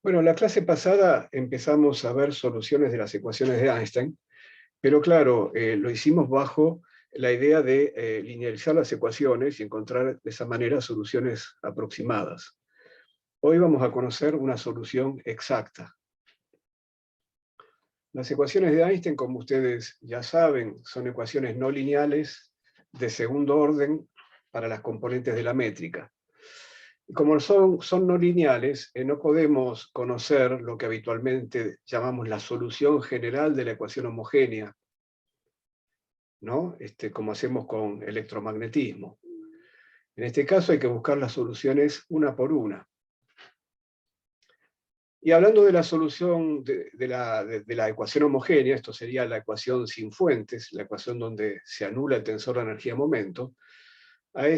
Bueno, en la clase pasada empezamos a ver soluciones de las ecuaciones de Einstein, pero claro, lo hicimos bajo la idea de linealizar las ecuaciones y encontrar de esa manera soluciones aproximadas. Hoy vamos a conocer una solución exacta. Las ecuaciones de Einstein, como ustedes ya saben, son ecuaciones no lineales de segundo orden para las componentes de la métrica. Y como son no lineales, no podemos conocer lo que habitualmente llamamos la solución general de la ecuación homogénea, ¿no? Como hacemos con electromagnetismo. En este caso hay que buscar las soluciones una por una. Y hablando de la solución de la ecuación homogénea, esto sería la ecuación sin fuentes, la ecuación donde se anula el tensor de energía-momento, a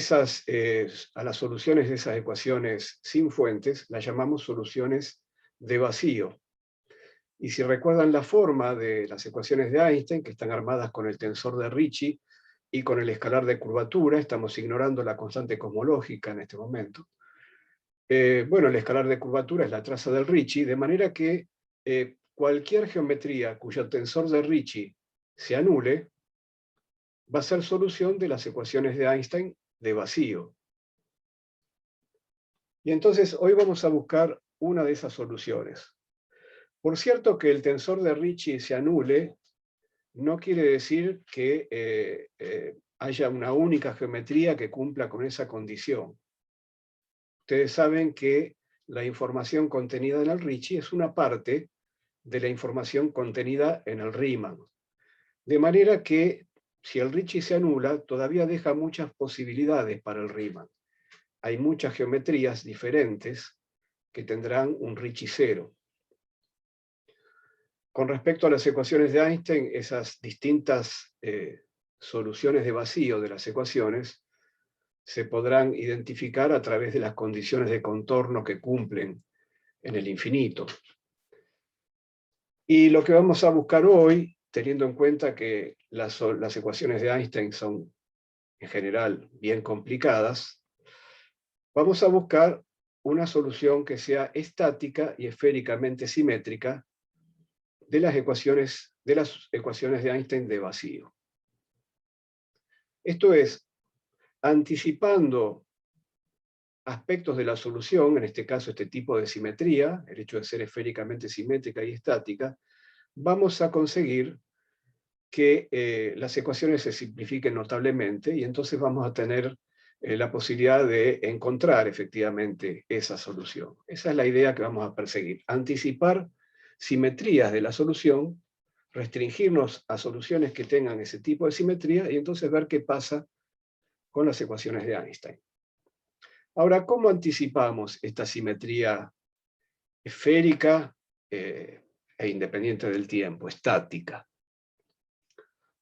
las soluciones de esas ecuaciones sin fuentes las llamamos soluciones de vacío. Y si recuerdan la forma de las ecuaciones de Einstein, que están armadas con el tensor de Ricci y con el escalar de curvatura, estamos ignorando la constante cosmológica en este momento. Bueno, el escalar de curvatura es la traza del Ricci, de manera que cualquier geometría cuyo tensor de Ricci se anule va a ser solución de las ecuaciones de Einstein de vacío. Y entonces hoy vamos a buscar una de esas soluciones. Por cierto, que el tensor de Ricci se anule no quiere decir que haya una única geometría que cumpla con esa condición. Ustedes saben que la información contenida en el Ricci es una parte de la información contenida en el Riemann. De manera que si el Ricci se anula, todavía deja muchas posibilidades para el Riemann. Hay muchas geometrías diferentes que tendrán un Ricci cero. Con respecto a las ecuaciones de Einstein, esas distintas soluciones de vacío de las ecuaciones se podrán identificar a través de las condiciones de contorno que cumplen en el infinito. Y lo que vamos a buscar hoy, teniendo en cuenta que las ecuaciones de Einstein son en general bien complicadas, vamos a buscar una solución que sea estática y esféricamente simétrica de las ecuaciones de Einstein de vacío. Esto es, anticipando aspectos de la solución, en este caso este tipo de simetría, el hecho de ser esféricamente simétrica y estática, vamos a conseguir que las ecuaciones se simplifiquen notablemente y entonces vamos a tener la posibilidad de encontrar efectivamente esa solución. Esa es la idea que vamos a perseguir, anticipar simetrías de la solución, restringirnos a soluciones que tengan ese tipo de simetría y entonces ver qué pasa con las ecuaciones de Einstein. Ahora, ¿cómo anticipamos esta simetría esférica e independiente del tiempo, estática?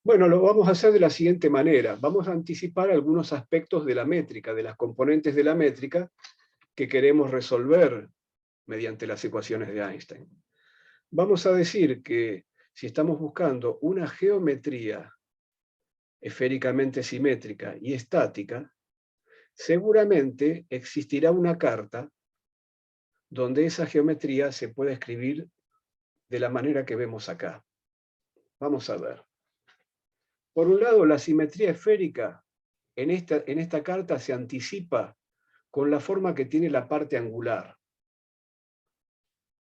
Bueno, lo vamos a hacer de la siguiente manera. Vamos a anticipar algunos aspectos de la métrica, de las componentes de la métrica que queremos resolver mediante las ecuaciones de Einstein. Vamos a decir que si estamos buscando una geometría esféricamente simétrica y estática, seguramente existirá una carta donde esa geometría se puede escribir de la manera que vemos acá. Vamos a ver. Por un lado, la simetría esférica en esta carta se anticipa con la forma que tiene la parte angular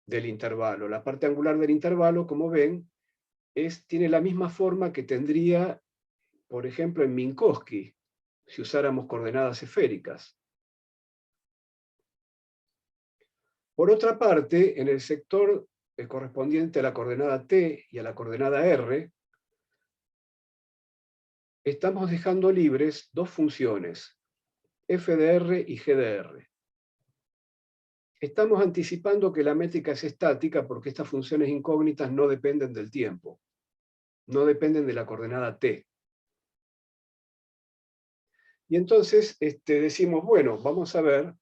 del intervalo. La parte angular del intervalo, como ven, tiene la misma forma que tendría, por ejemplo, en Minkowski, si usáramos coordenadas esféricas. Por otra parte, en el sector correspondiente a la coordenada t y a la coordenada r, estamos dejando libres dos funciones, f de r y g de r. Estamos anticipando que la métrica es estática porque estas funciones incógnitas no dependen del tiempo, no dependen de la coordenada t. Y entonces decimos, bueno, vamos a ver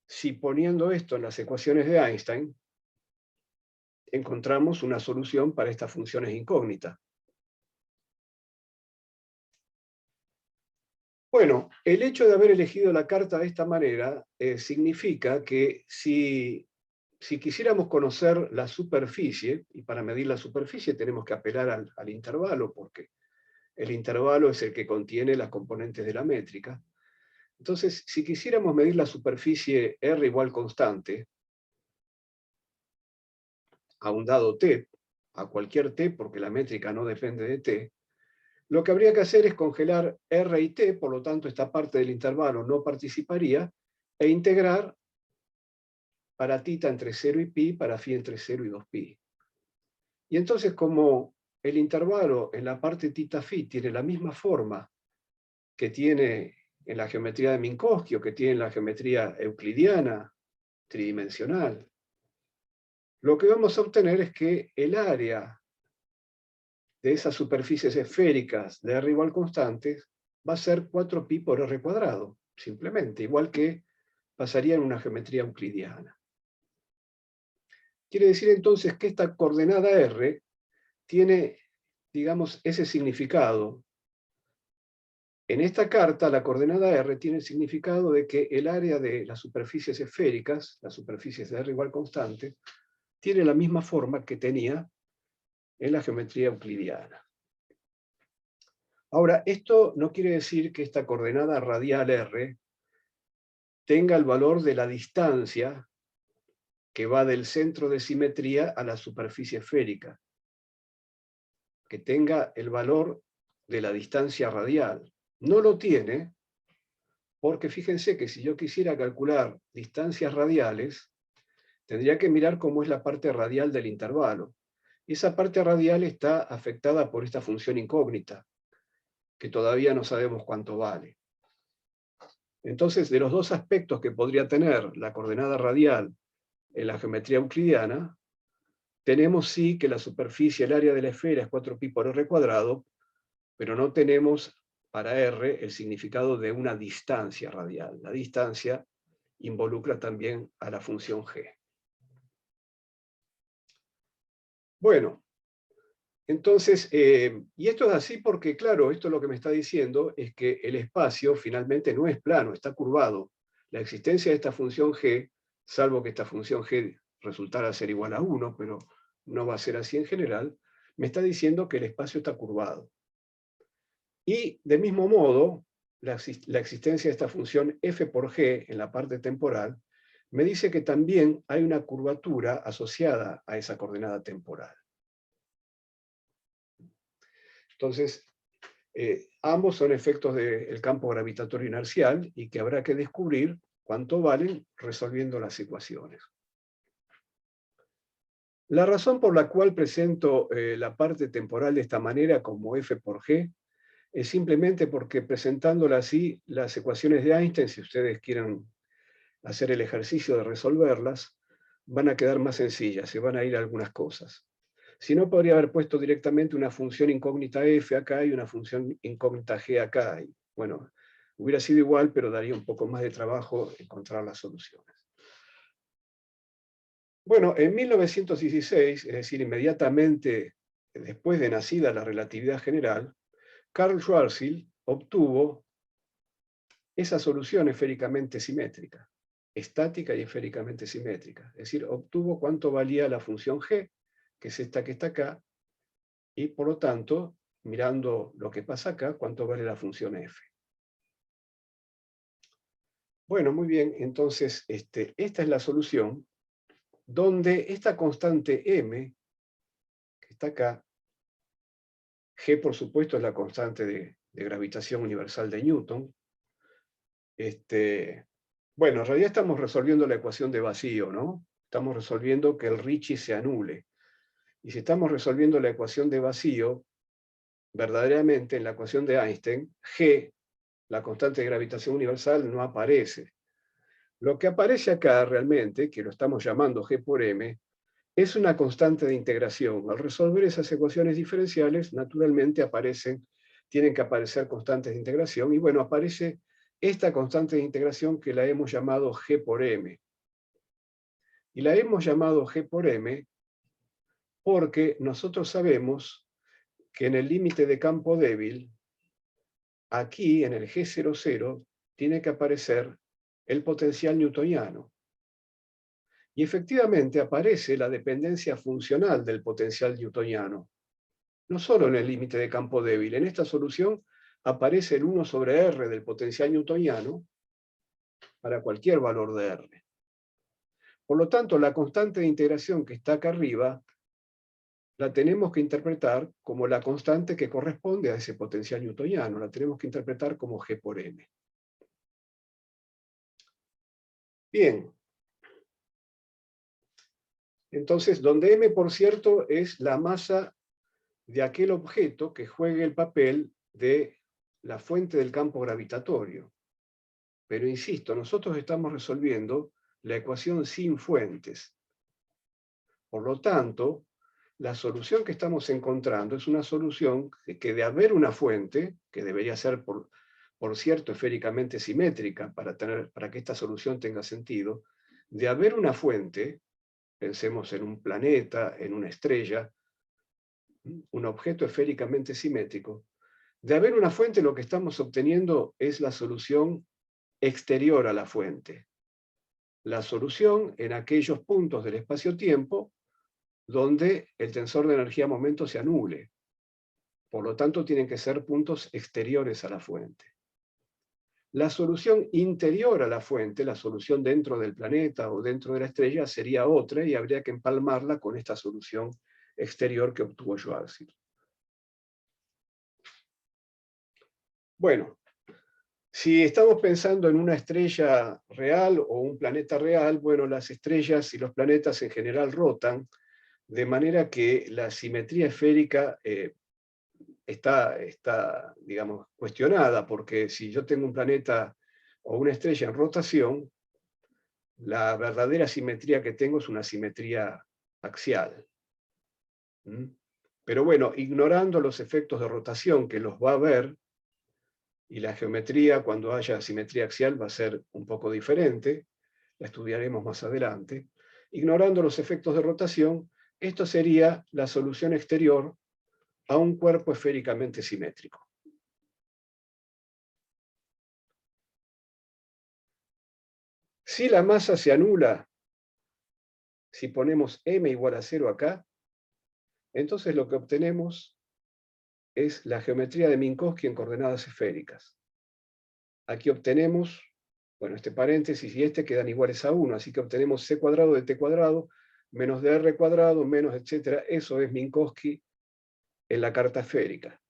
si poniendo esto en las ecuaciones de Einstein, encontramos una solución para estas funciones incógnitas. Bueno, el hecho de haber elegido la carta de esta manera significa que si si quisiéramos conocer la superficie, y para medir la superficie tenemos que apelar al intervalo, porque el intervalo es el que contiene las componentes de la métrica. Entonces, si quisiéramos medir la superficie R igual constante, a un dado t, a cualquier t, porque la métrica no depende de t, lo que habría que hacer es congelar R y t, por lo tanto esta parte del intervalo no participaría, e integrar para θ entre 0 y pi, para φ entre 0 y 2pi. Y entonces, como el intervalo en la parte θ-φ tiene la misma forma que tiene en la geometría de Minkowski o que tiene en la geometría euclidiana tridimensional, lo que vamos a obtener es que el área de esas superficies esféricas de R igual constantes va a ser 4pi por R cuadrado, simplemente, igual que pasaría en una geometría euclidiana. Quiere decir entonces que esta coordenada R tiene, digamos, ese significado. En esta carta, la coordenada R tiene el significado de que el área de las superficies esféricas, las superficies de R igual constante, tiene la misma forma que tenía en la geometría euclidiana. Ahora, esto no quiere decir que esta coordenada radial R tenga el valor de la distancia que va del centro de simetría a la superficie esférica, que tenga el valor de la distancia radial. No lo tiene, porque fíjense que si yo quisiera calcular distancias radiales, tendría que mirar cómo es la parte radial del intervalo. Y esa parte radial está afectada por esta función incógnita, que todavía no sabemos cuánto vale. Entonces, de los dos aspectos que podría tener la coordenada radial en la geometría euclidiana, tenemos sí que la superficie, el área de la esfera es 4pi por R cuadrado, pero no tenemos para R el significado de una distancia radial. La distancia involucra también a la función g. Bueno, entonces, y esto es así porque, claro, esto lo que me está diciendo es que el espacio finalmente no es plano, está curvado. La existencia de esta función g, salvo que esta función g resultara ser igual a 1, pero no va a ser así en general, me está diciendo que el espacio está curvado. Y del mismo modo, la existencia de esta función f por g en la parte temporal me dice que también hay una curvatura asociada a esa coordenada temporal. Entonces, ambos son efectos del campo gravitatorio inercial y que habrá que descubrir cuánto valen resolviendo las ecuaciones. La razón por la cual presento la parte temporal de esta manera como f por g es simplemente porque presentándola así, las ecuaciones de Einstein, si ustedes quieren hacer el ejercicio de resolverlas, van a quedar más sencillas, se van a ir algunas cosas. Si no, podría haber puesto directamente una función incógnita f acá y una función incógnita g acá. Y, bueno, hubiera sido igual, pero daría un poco más de trabajo encontrar las soluciones. Bueno, en 1916, es decir, inmediatamente después de nacida la relatividad general, Karl Schwarzschild obtuvo esa solución esféricamente simétrica, estática y esféricamente simétrica. Es decir, obtuvo cuánto valía la función g, que es esta que está acá, y por lo tanto, mirando lo que pasa acá, cuánto vale la función f. Bueno, muy bien, entonces esta es la solución, donde esta constante m, que está acá, g por supuesto es la constante de gravitación universal de Newton. Bueno, en realidad estamos resolviendo la ecuación de vacío, ¿no? Estamos resolviendo que el Ricci se anule. Y si estamos resolviendo la ecuación de vacío, verdaderamente en la ecuación de Einstein, g, la constante de gravitación universal, no aparece. Lo que aparece acá realmente, que lo estamos llamando g por m, es una constante de integración. Al resolver esas ecuaciones diferenciales, naturalmente tienen que aparecer constantes de integración, y bueno, aparece esta constante de integración que la hemos llamado g por m. Y la hemos llamado g por m porque nosotros sabemos que en el límite de campo débil, aquí en el G00, tiene que aparecer el potencial newtoniano. Y efectivamente aparece la dependencia funcional del potencial newtoniano, no solo en el límite de campo débil. En esta solución aparece el 1 sobre R del potencial newtoniano para cualquier valor de R. Por lo tanto, la constante de integración que está acá arriba la tenemos que interpretar como la constante que corresponde a ese potencial newtoniano. La tenemos que interpretar como G por M. Bien. Entonces, donde M, por cierto, es la masa de aquel objeto que juegue el papel de la fuente del campo gravitatorio. Pero insisto, nosotros estamos resolviendo la ecuación sin fuentes. Por lo tanto, la solución que estamos encontrando es una solución que de haber una fuente, que debería ser, por cierto, esféricamente simétrica para que esta solución tenga sentido, de haber una fuente, pensemos en un planeta, en una estrella, un objeto esféricamente simétrico, de haber una fuente lo que estamos obteniendo es la solución exterior a la fuente. La solución en aquellos puntos del espacio-tiempo donde el tensor de energía-momento se anule. Por lo tanto, tienen que ser puntos exteriores a la fuente. La solución interior a la fuente, la solución dentro del planeta o dentro de la estrella, sería otra y habría que empalmarla con esta solución exterior que obtuvo Schwarzschild. Bueno, si estamos pensando en una estrella real o un planeta real, bueno, las estrellas y los planetas en general rotan, de manera que la simetría esférica está, digamos, cuestionada, porque si yo tengo un planeta o una estrella en rotación, la verdadera simetría que tengo es una simetría axial. Pero bueno, ignorando los efectos de rotación, que los va a haber, y la geometría, cuando haya simetría axial, va a ser un poco diferente, la estudiaremos más adelante. Ignorando los efectos de rotación, esto sería la solución exterior a un cuerpo esféricamente simétrico. Si la masa se anula, si ponemos m igual a 0 acá, entonces lo que obtenemos es la geometría de Minkowski en coordenadas esféricas. Aquí obtenemos, bueno, este paréntesis y este quedan iguales a 1, así que obtenemos c cuadrado de t cuadrado menos de r cuadrado menos etcétera. Eso es Minkowski en la carta esférica.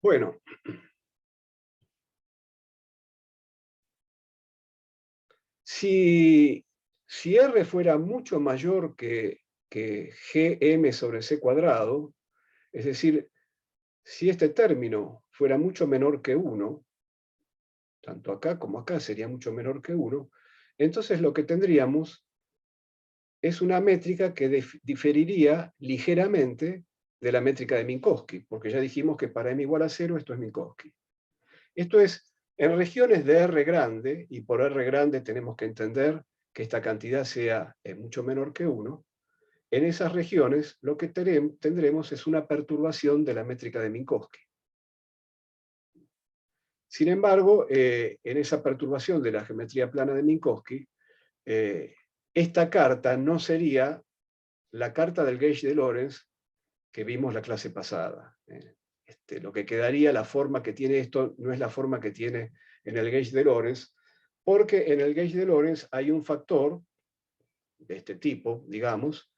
Bueno, si R fuera mucho mayor que gm sobre c cuadrado, es decir, si este término fuera mucho menor que 1, tanto acá como acá sería mucho menor que 1, entonces lo que tendríamos es una métrica que diferiría ligeramente de la métrica de Minkowski, porque ya dijimos que para m igual a 0 esto es Minkowski. Esto es, en regiones de R grande, y por R grande tenemos que entender que esta cantidad sea mucho menor que 1, en esas regiones lo que tendremos es una perturbación de la métrica de Minkowski. Sin embargo, en esa perturbación de la geometría plana de Minkowski, esta carta no sería la carta del gauge de Lorentz que vimos la clase pasada. Lo que quedaría, la forma que tiene esto, no es la forma que tiene en el gauge de Lorentz, porque en el gauge de Lorentz hay un factor de este tipo, digamos,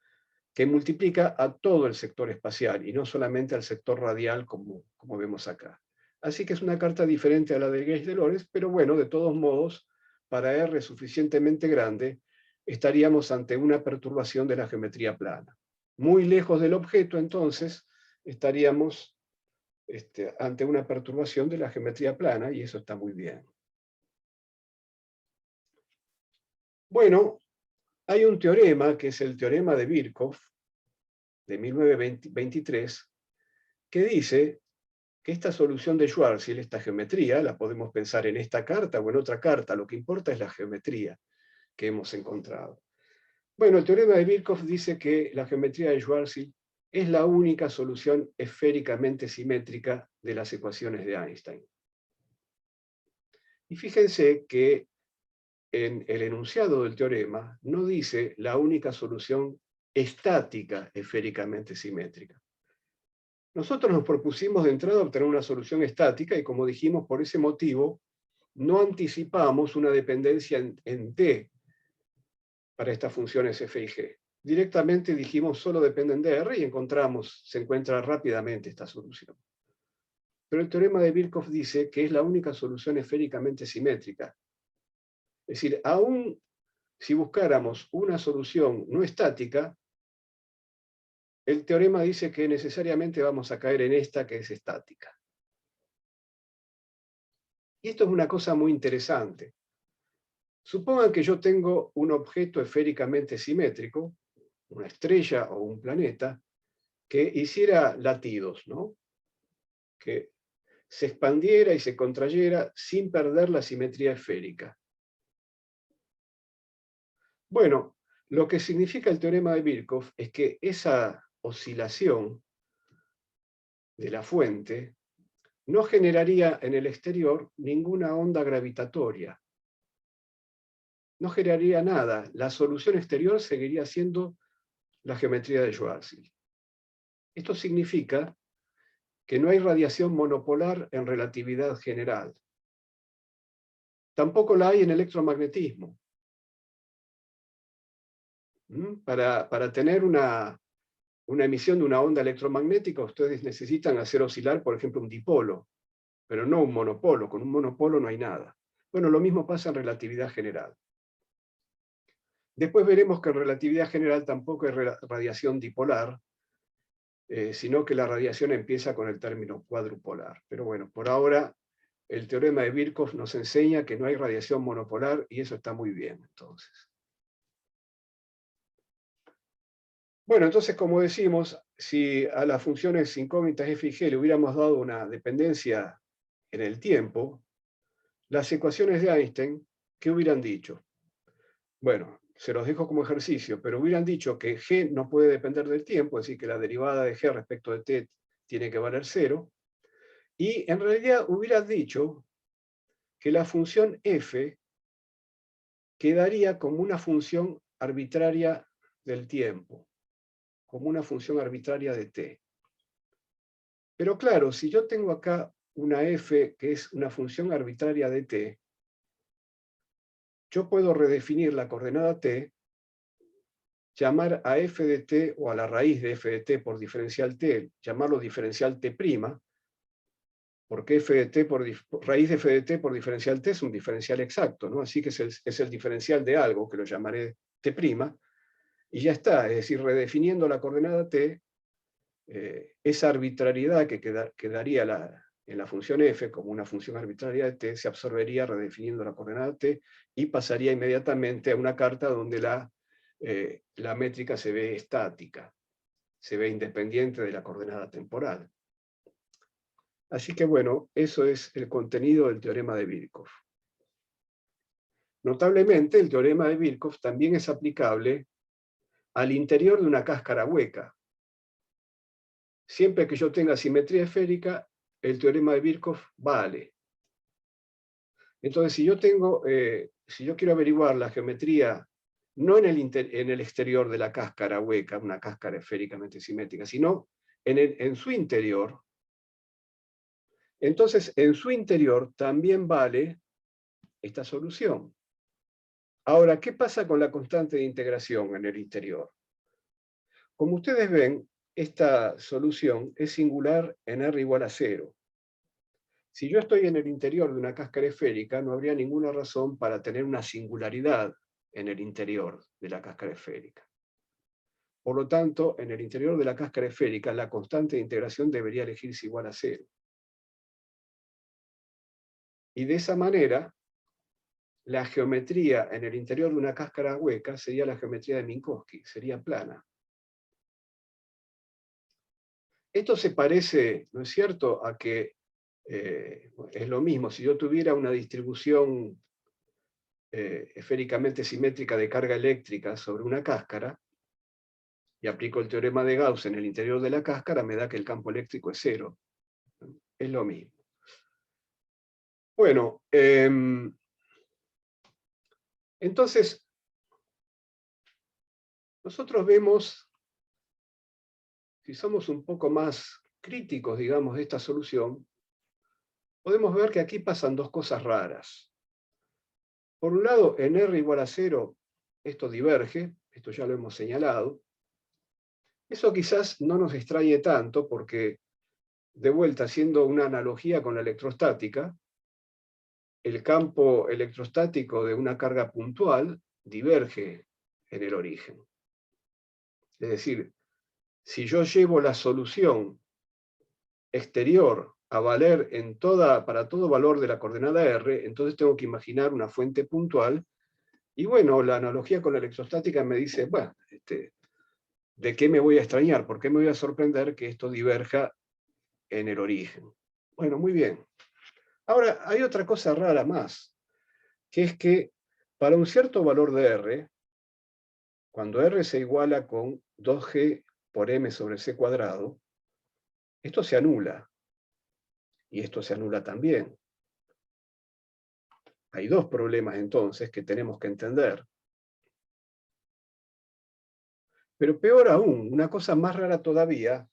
que multiplica a todo el sector espacial y no solamente al sector radial como vemos acá. Así que es una carta diferente a la del gauge de Lorentz, pero bueno, de todos modos, para R suficientemente grande, estaríamos ante una perturbación de la geometría plana. Muy lejos del objeto, entonces, estaríamos ante una perturbación de la geometría plana, y eso está muy bien. Bueno, hay un teorema, que es el teorema de Birkhoff, de 1923, que dice que esta solución de Schwarzschild, esta geometría, la podemos pensar en esta carta o en otra carta, lo que importa es la geometría que hemos encontrado. Bueno, el teorema de Birkhoff dice que la geometría de Schwarzschild es la única solución esféricamente simétrica de las ecuaciones de Einstein. Y fíjense que en el enunciado del teorema no dice la única solución estática esféricamente simétrica. Nosotros nos propusimos de entrada obtener una solución estática y, como dijimos, por ese motivo no anticipamos una dependencia en T para estas funciones f y g. Directamente dijimos solo dependen de R y se encuentra rápidamente esta solución. Pero el teorema de Birkhoff dice que es la única solución esféricamente simétrica. Es decir, aún si buscáramos una solución no estática, el teorema dice que necesariamente vamos a caer en esta que es estática. Y esto es una cosa muy interesante. Supongan que yo tengo un objeto esféricamente simétrico, una estrella o un planeta, que hiciera latidos, ¿no? Que se expandiera y se contrayera sin perder la simetría esférica. Bueno, lo que significa el teorema de Birkhoff es que esa oscilación de la fuente no generaría en el exterior ninguna onda gravitatoria. No generaría nada. La solución exterior seguiría siendo la geometría de Schwarzschild. Esto significa que no hay radiación monopolar en relatividad general. Tampoco la hay en electromagnetismo. Para tener una emisión de una onda electromagnética, ustedes necesitan hacer oscilar, por ejemplo, un dipolo, pero no un monopolo. Con un monopolo no hay nada. Bueno, lo mismo pasa en relatividad general. Después veremos que en relatividad general tampoco hay radiación dipolar, sino que la radiación empieza con el término cuadrupolar. Pero bueno, por ahora el teorema de Birkhoff nos enseña que no hay radiación monopolar y eso está muy bien, entonces. Bueno, entonces, como decimos, si a las funciones incógnitas f y g le hubiéramos dado una dependencia en el tiempo, las ecuaciones de Einstein, ¿qué hubieran dicho? Bueno, se los dejo como ejercicio, pero hubieran dicho que g no puede depender del tiempo, es decir, que la derivada de g respecto de t tiene que valer 0, y en realidad hubieran dicho que la función f quedaría como una función arbitraria del tiempo, como una función arbitraria de t. Pero claro, si yo tengo acá una f que es una función arbitraria de t, yo puedo redefinir la coordenada t, llamar a f de t o a la raíz de f de t por diferencial t, llamarlo diferencial t', porque f de t raíz de f de t por diferencial t es un diferencial exacto, ¿no? Así que es el diferencial de algo, que lo llamaré t', y ya está. Es decir, redefiniendo la coordenada t, esa arbitrariedad que quedaría en la función f como una función arbitraria de t se absorbería redefiniendo la coordenada t y pasaría inmediatamente a una carta donde la métrica se ve estática, se ve independiente de la coordenada temporal. Así que bueno, eso es el contenido del teorema de Birkhoff. Notablemente, el teorema de Birkhoff también es aplicable al interior de una cáscara hueca. Siempre que yo tenga simetría esférica, el teorema de Birkhoff vale. Entonces, si yo quiero averiguar la geometría, no en el exterior de la cáscara hueca, una cáscara esféricamente simétrica, sino en su interior, entonces en su interior también vale esta solución. Ahora, ¿qué pasa con la constante de integración en el interior? Como ustedes ven, esta solución es singular en R igual a 0. Si yo estoy en el interior de una cáscara esférica, no habría ninguna razón para tener una singularidad en el interior de la cáscara esférica. Por lo tanto, en el interior de la cáscara esférica, la constante de integración debería elegirse igual a 0. Y de esa manera, la geometría en el interior de una cáscara hueca sería la geometría de Minkowski, sería plana. Esto se parece, ¿no es cierto?, a que es lo mismo. Si yo tuviera una distribución esféricamente simétrica de carga eléctrica sobre una cáscara, y aplico el teorema de Gauss en el interior de la cáscara, me da que el campo eléctrico es 0. Es lo mismo. Bueno, entonces, nosotros vemos, si somos un poco más críticos, digamos, de esta solución, podemos ver que aquí pasan dos cosas raras. Por un lado, en R igual a 0, esto diverge, esto ya lo hemos señalado. Eso quizás no nos extrañe tanto porque, de vuelta, haciendo una analogía con la electrostática, el campo electrostático de una carga puntual diverge en el origen. Es decir, si yo llevo la solución exterior a valer para todo valor de la coordenada R, entonces tengo que imaginar una fuente puntual. Y bueno, la analogía con la electrostática me dice, bueno, ¿de qué me voy a extrañar? ¿Por qué me voy a sorprender que esto diverja en el origen? Bueno, muy bien. Ahora, hay otra cosa rara más, que es que para un cierto valor de R, cuando R se iguala con 2G por M sobre C cuadrado, esto se anula. Y esto se anula también. Hay dos problemas entonces que tenemos que entender. Pero peor aún, una cosa más rara todavía,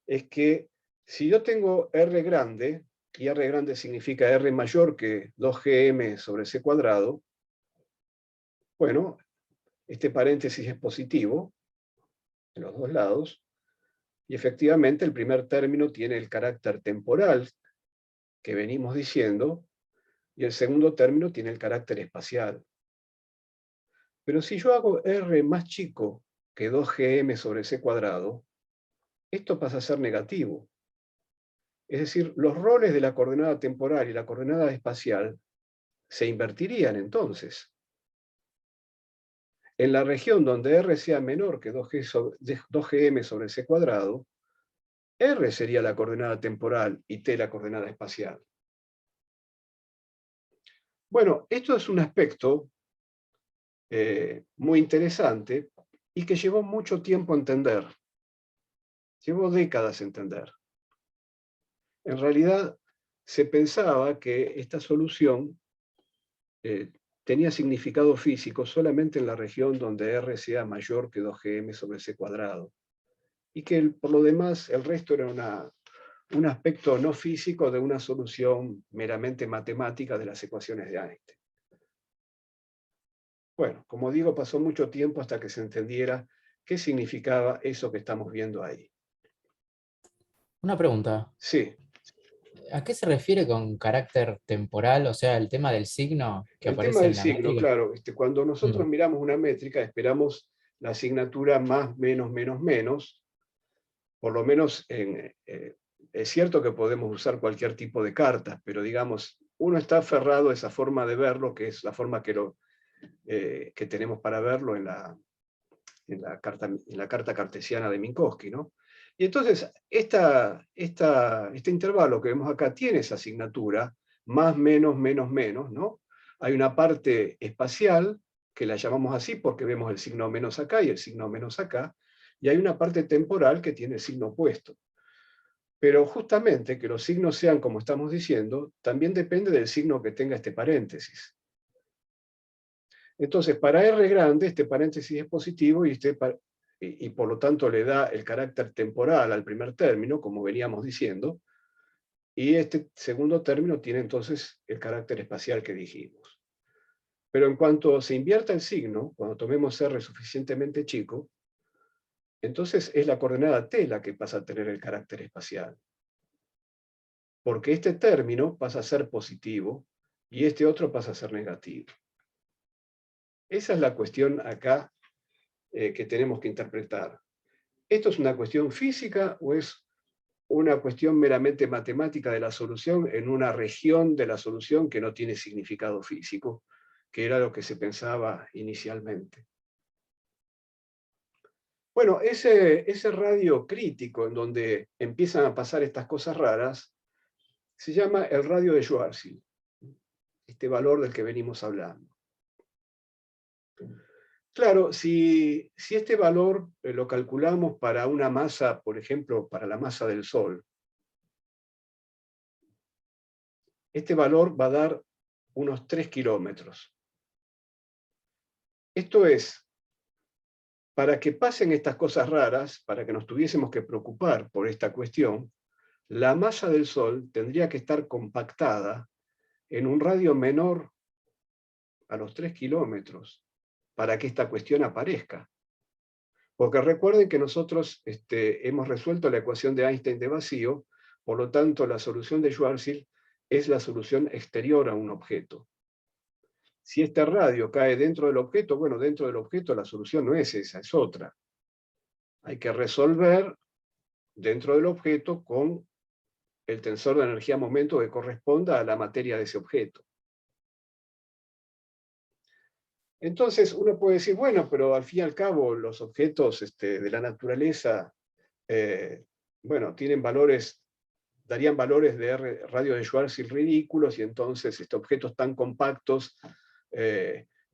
es que si yo tengo R grande, y R grande significa R mayor que 2GM sobre C cuadrado, bueno, este paréntesis es positivo en los dos lados, y efectivamente el primer término tiene el carácter temporal que venimos diciendo, y el segundo término tiene el carácter espacial. Pero si yo hago R más chico que 2GM sobre C cuadrado, esto pasa a ser negativo. Es decir, los roles de la coordenada temporal y la coordenada espacial se invertirían entonces. En la región donde R sea menor que 2GM sobre C cuadrado, R sería la coordenada temporal y T la coordenada espacial. Bueno, esto es un aspecto muy interesante y que llevó mucho tiempo a entender. Llevó décadas a entender. En realidad, se pensaba que esta solución tenía significado físico solamente en la región donde R sea mayor que 2GM sobre C cuadrado. Y que por lo demás el resto era un aspecto no físico de una solución meramente matemática de las ecuaciones de Einstein. Bueno, como digo, pasó mucho tiempo hasta que se entendiera qué significaba eso que estamos viendo ahí. Una pregunta. Sí, ¿A qué se refiere con carácter temporal? O sea, el tema del signo que el tema aparece del en la signo, métrica. claro, cuando Mm, nosotros miramos una métrica esperamos la asignatura más, menos, menos, menos, por lo menos es cierto que podemos usar cualquier tipo de cartas, pero digamos, uno está aferrado a esa forma de verlo, que es la forma que tenemos para verlo en la carta cartesiana de Minkowski, ¿no? Y entonces, este intervalo que vemos acá tiene esa asignatura, más, menos, menos, menos, ¿no? Hay una parte espacial, que la llamamos así porque vemos el signo menos acá y el signo menos acá, y hay una parte temporal que tiene el signo opuesto. Pero justamente que los signos sean como estamos diciendo, también depende del signo que tenga este paréntesis. Entonces, para R grande, este paréntesis es positivo y por lo tanto le da el carácter temporal al primer término, como veníamos diciendo, y este segundo término tiene entonces el carácter espacial que dijimos. Pero en cuanto se invierta el signo, cuando tomemos R suficientemente chico, entonces es la coordenada T la que pasa a tener el carácter espacial. Porque este término pasa a ser positivo y este otro pasa a ser negativo. Esa es la cuestión acá que tenemos que interpretar. ¿Esto es una cuestión física o es una cuestión meramente matemática de la solución en una región de la solución que no tiene significado físico, que era lo que se pensaba inicialmente? Bueno, ese radio crítico en donde empiezan a pasar estas cosas raras se llama el radio de Schwarzschild, este valor del que venimos hablando. Claro, si este valor lo calculamos para una masa, por ejemplo, para la masa del Sol, este valor va a dar unos 3 kilómetros. Esto es, para que pasen estas cosas raras, para que nos tuviésemos que preocupar por esta cuestión, la masa del Sol tendría que estar compactada en un radio menor a los 3 kilómetros para que esta cuestión aparezca. Porque recuerden que nosotros hemos resuelto la ecuación de Einstein de vacío, por lo tanto la solución de Schwarzschild es la solución exterior a un objeto. Si este radio cae dentro del objeto, bueno, dentro del objeto la solución no es esa, es otra. Hay que resolver dentro del objeto con el tensor de energía-momento que corresponda a la materia de ese objeto. Entonces uno puede decir, bueno, pero al fin y al cabo los objetos de la naturaleza, bueno, tienen valores, darían valores de radio de Schwarzschild ridículos, y entonces objetos tan compactos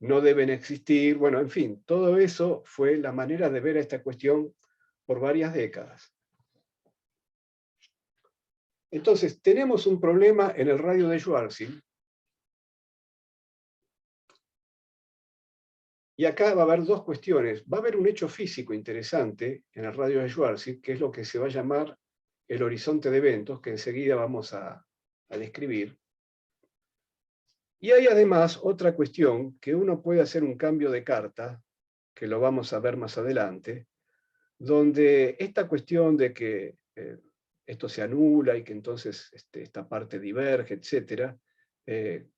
no deben existir. Bueno, en fin, todo eso fue la manera de ver a esta cuestión por varias décadas. Entonces, tenemos un problema en el radio de Schwarzschild, y acá va a haber dos cuestiones. Va a haber un hecho físico interesante en el radio de Schwarzschild, que es lo que se va a llamar el horizonte de eventos, que enseguida vamos a describir. Y hay además otra cuestión, que uno puede hacer un cambio de carta, que lo vamos a ver más adelante, donde esta cuestión de que esto se anula y que entonces esta parte diverge, etc.,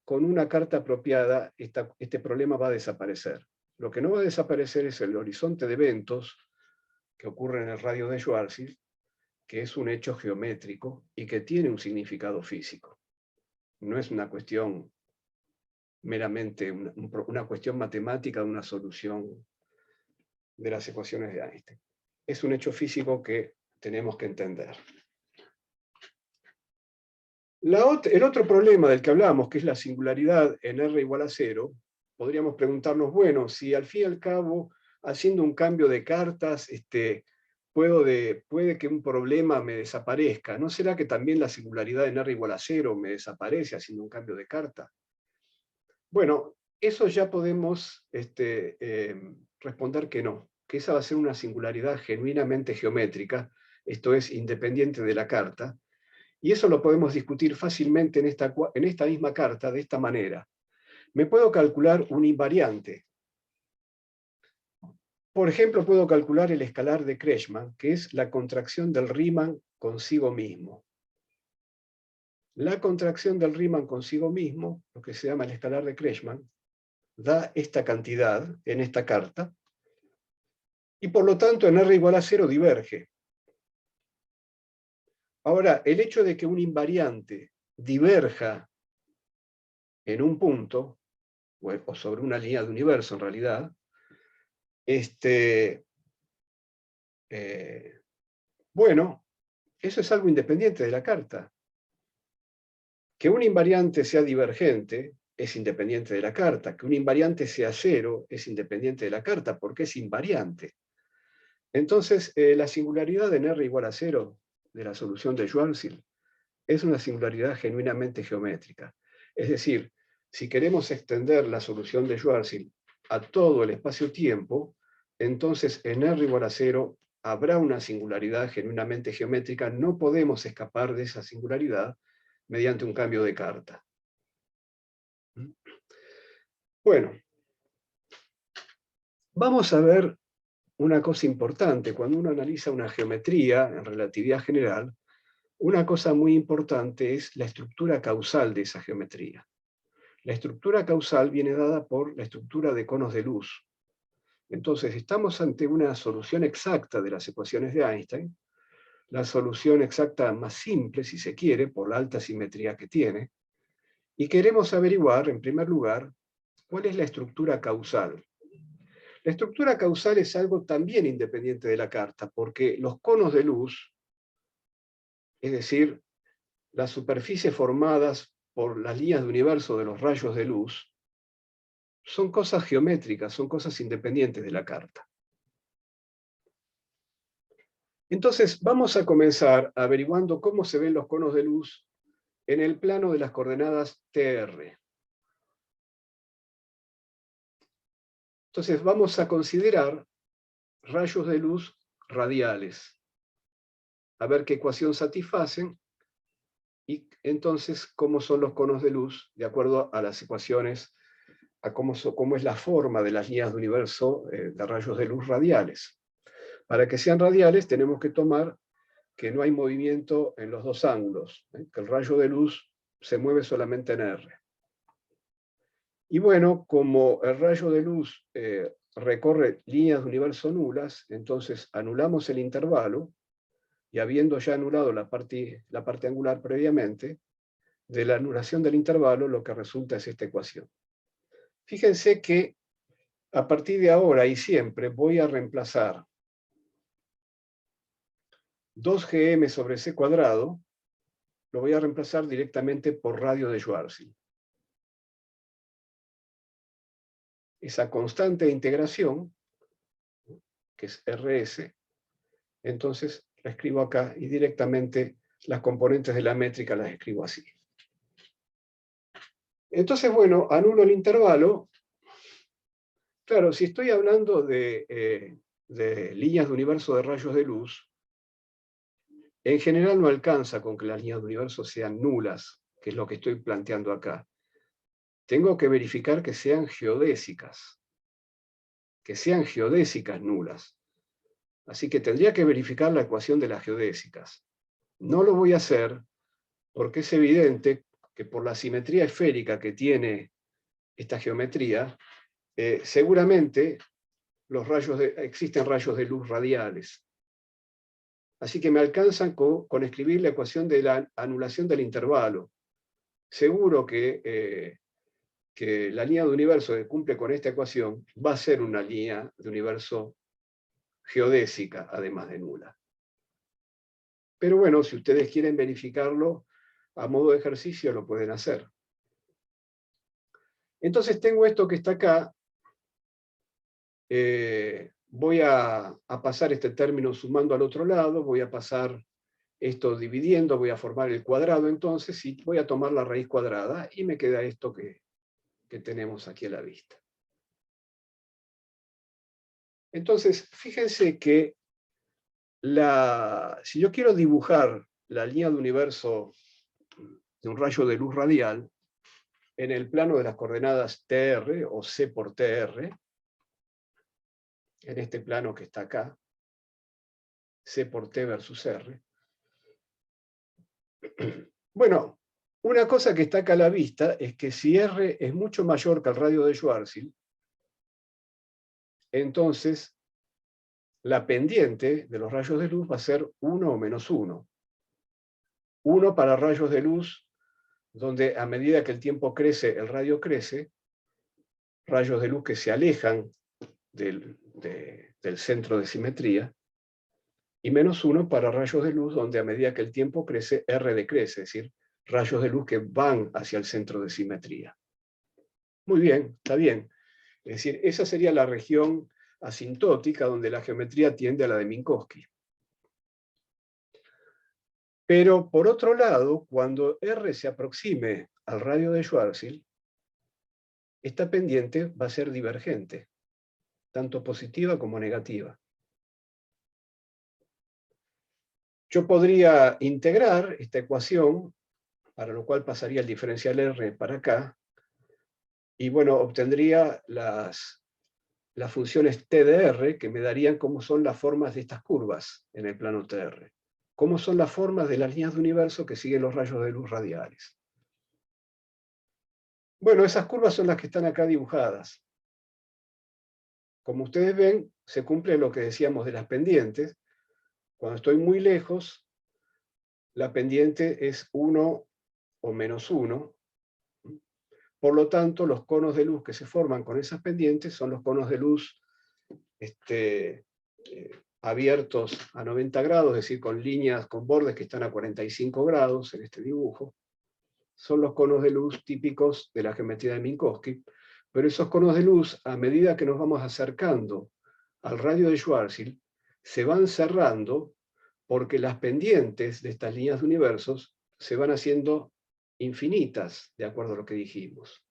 con una carta apropiada este problema va a desaparecer. Lo que no va a desaparecer es el horizonte de eventos que ocurre en el radio de Schwarzschild, que es un hecho geométrico y que tiene un significado físico. No es una cuestión meramente una cuestión matemática de una solución de las ecuaciones de Einstein. Es un hecho físico que tenemos que entender. El otro problema del que hablamos, que es la singularidad en R igual a 0, podríamos preguntarnos, bueno, si al fin y al cabo, haciendo un cambio de cartas, puede que un problema me desaparezca. ¿No será que también la singularidad en R igual a 0 me desaparece haciendo un cambio de carta? Bueno, eso ya podemos responder que no, que esa va a ser una singularidad genuinamente geométrica, esto es, independiente de la carta, y eso lo podemos discutir fácilmente en esta misma carta de esta manera. Me puedo calcular un invariante. Por ejemplo, puedo calcular el escalar de Kretschmann, que es la contracción del Riemann consigo mismo. La contracción del Riemann consigo mismo, lo que se llama el escalar de Kretschmann, da esta cantidad en esta carta, y por lo tanto en R igual a 0 diverge. Ahora, el hecho de que un invariante diverja en un punto, o sobre una línea de universo en realidad, bueno, eso es algo independiente de la carta. Que un invariante sea divergente es independiente de la carta. Que un invariante sea cero es independiente de la carta, porque es invariante. Entonces, la singularidad en R igual a 0 de la solución de Schwarzschild es una singularidad genuinamente geométrica. Es decir, si queremos extender la solución de Schwarzschild a todo el espacio-tiempo, entonces en R igual a 0 habrá una singularidad genuinamente geométrica. No podemos escapar de esa singularidad mediante un cambio de carta. Bueno, vamos a ver una cosa importante. Cuando uno analiza una geometría en relatividad general, una cosa muy importante es la estructura causal de esa geometría. La estructura causal viene dada por la estructura de conos de luz. Entonces, estamos ante una solución exacta de las ecuaciones de Einstein, la solución exacta más simple, si se quiere, por la alta simetría que tiene, y queremos averiguar, en primer lugar, cuál es la estructura causal. La estructura causal es algo también independiente de la carta, porque los conos de luz, es decir, las superficies formadas por las líneas de universo de los rayos de luz, son cosas geométricas, son cosas independientes de la carta. Entonces, vamos a comenzar averiguando cómo se ven los conos de luz en el plano de las coordenadas TR. Entonces vamos a considerar rayos de luz radiales, a ver qué ecuación satisfacen, y entonces cómo son los conos de luz, de acuerdo a las ecuaciones, a cómo es la forma de las líneas de universo de rayos de luz radiales. Para que sean radiales tenemos que tomar que no hay movimiento en los dos ángulos, que el rayo de luz se mueve solamente en R. Y bueno, como el rayo de luz recorre líneas de universo nulas, entonces anulamos el intervalo, y habiendo ya anulado la parte angular previamente, de la anulación del intervalo lo que resulta es esta ecuación. Fíjense que a partir de ahora y siempre voy a reemplazar 2gm sobre c cuadrado, lo voy a reemplazar directamente por radio de Schwarzschild. Esa constante de integración, que es RS, entonces la escribo acá y directamente las componentes de la métrica las escribo así. Entonces, bueno, anulo el intervalo. Claro, si estoy hablando de líneas de universo de rayos de luz, en general no alcanza con que las líneas de universo sean nulas, que es lo que estoy planteando acá. Tengo que verificar que sean geodésicas nulas. Así que tendría que verificar la ecuación de las geodésicas. No lo voy a hacer porque es evidente que por la simetría esférica que tiene esta geometría, seguramente existen rayos de luz radiales. Así que me alcanzan con escribir la ecuación de la anulación del intervalo. Seguro que la línea de universo que cumple con esta ecuación va a ser una línea de universo geodésica, además de nula. Pero bueno, si ustedes quieren verificarlo a modo de ejercicio, lo pueden hacer. Entonces tengo esto que está acá. Voy a pasar este término sumando al otro lado, voy a pasar esto dividiendo, voy a formar el cuadrado entonces, y voy a tomar la raíz cuadrada, y me queda esto que tenemos aquí a la vista. Entonces, fíjense que si yo quiero dibujar la línea de universo de un rayo de luz radial, en el plano de las coordenadas TR o C por TR, en este plano que está acá, C por T versus R. Bueno, una cosa que está acá a la vista es que si R es mucho mayor que el radio de Schwarzschild, entonces la pendiente de los rayos de luz va a ser 1 o menos 1. 1 para rayos de luz, donde a medida que el tiempo crece, el radio crece, rayos de luz que se alejan del centro de simetría, y menos 1 para rayos de luz donde a medida que el tiempo crece, R decrece, es decir, rayos de luz que van hacia el centro de simetría. Muy bien, está bien. Es decir, esa sería la región asintótica donde la geometría tiende a la de Minkowski. Pero por otro lado, cuando R se aproxime al radio de Schwarzschild, esta pendiente va a ser divergente, tanto positiva como negativa. Yo podría integrar esta ecuación, para lo cual pasaría el diferencial R para acá, y bueno, obtendría las funciones T de R, que me darían cómo son las formas de estas curvas en el plano TR. Cómo son las formas de las líneas de universo que siguen los rayos de luz radiales. Bueno, esas curvas son las que están acá dibujadas. Como ustedes ven, se cumple lo que decíamos de las pendientes. Cuando estoy muy lejos, la pendiente es 1 o menos 1. Por lo tanto, los conos de luz que se forman con esas pendientes son los conos de luz abiertos a 90 grados, es decir, con líneas, con bordes que están a 45 grados en este dibujo. Son los conos de luz típicos de la geometría de Minkowski. Pero esos conos de luz, a medida que nos vamos acercando al radio de Schwarzschild, se van cerrando porque las pendientes de estas líneas de universos se van haciendo infinitas, de acuerdo a lo que dijimos.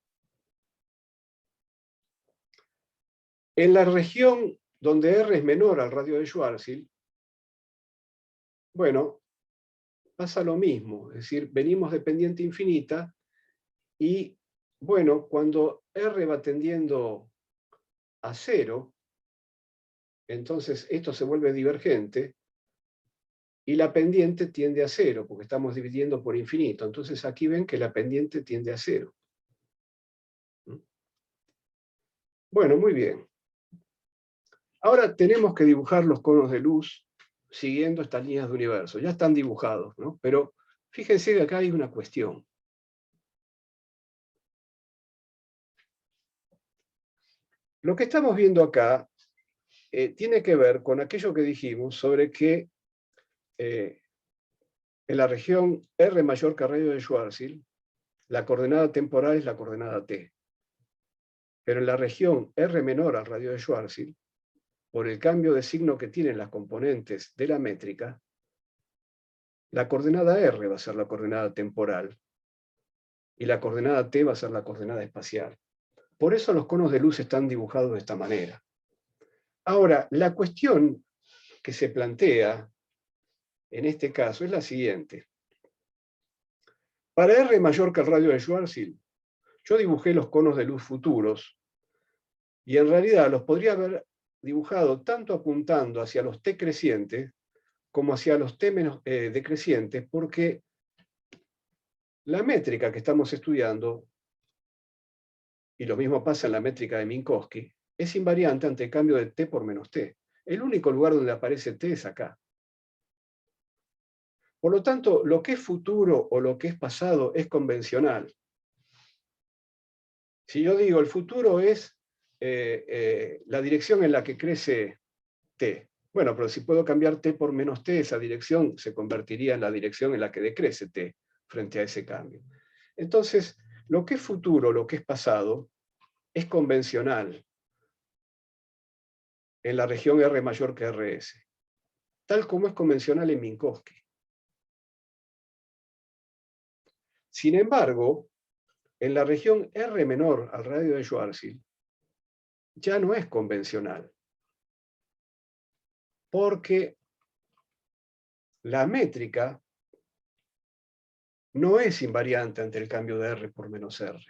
En la región donde R es menor al radio de Schwarzschild, bueno, pasa lo mismo, es decir, venimos de pendiente infinita y, bueno, cuando R va tendiendo a 0, entonces esto se vuelve divergente y la pendiente tiende a 0, porque estamos dividiendo por infinito. Entonces aquí ven que la pendiente tiende a 0. Bueno, muy bien. Ahora tenemos que dibujar los conos de luz siguiendo estas líneas de universo. Ya están dibujados, ¿no? Pero fíjense que acá hay una cuestión. Lo que estamos viendo acá tiene que ver con aquello que dijimos sobre que en la región R mayor que el radio de Schwarzschild, la coordenada temporal es la coordenada t. Pero en la región R menor al radio de Schwarzschild, por el cambio de signo que tienen las componentes de la métrica, la coordenada R va a ser la coordenada temporal y la coordenada t va a ser la coordenada espacial. Por eso los conos de luz están dibujados de esta manera. Ahora, la cuestión que se plantea en este caso es la siguiente. Para R mayor que el radio de Schwarzschild, yo dibujé los conos de luz futuros y en realidad los podría haber dibujado tanto apuntando hacia los t crecientes como hacia los t decrecientes, porque la métrica que estamos estudiando, y lo mismo pasa en la métrica de Minkowski, es invariante ante el cambio de t por menos t. El único lugar donde aparece t es acá. Por lo tanto, lo que es futuro o lo que es pasado es convencional. Si yo digo el futuro es la dirección en la que crece t, bueno, pero si puedo cambiar t por menos t, esa dirección se convertiría en la dirección en la que decrece t frente a ese cambio. Entonces, lo que es futuro, lo que es pasado, es convencional en la región R mayor que RS, tal como es convencional en Minkowski. Sin embargo, en la región R menor al radio de Schwarzschild, ya no es convencional, porque la métrica no es invariante ante el cambio de R por menos R.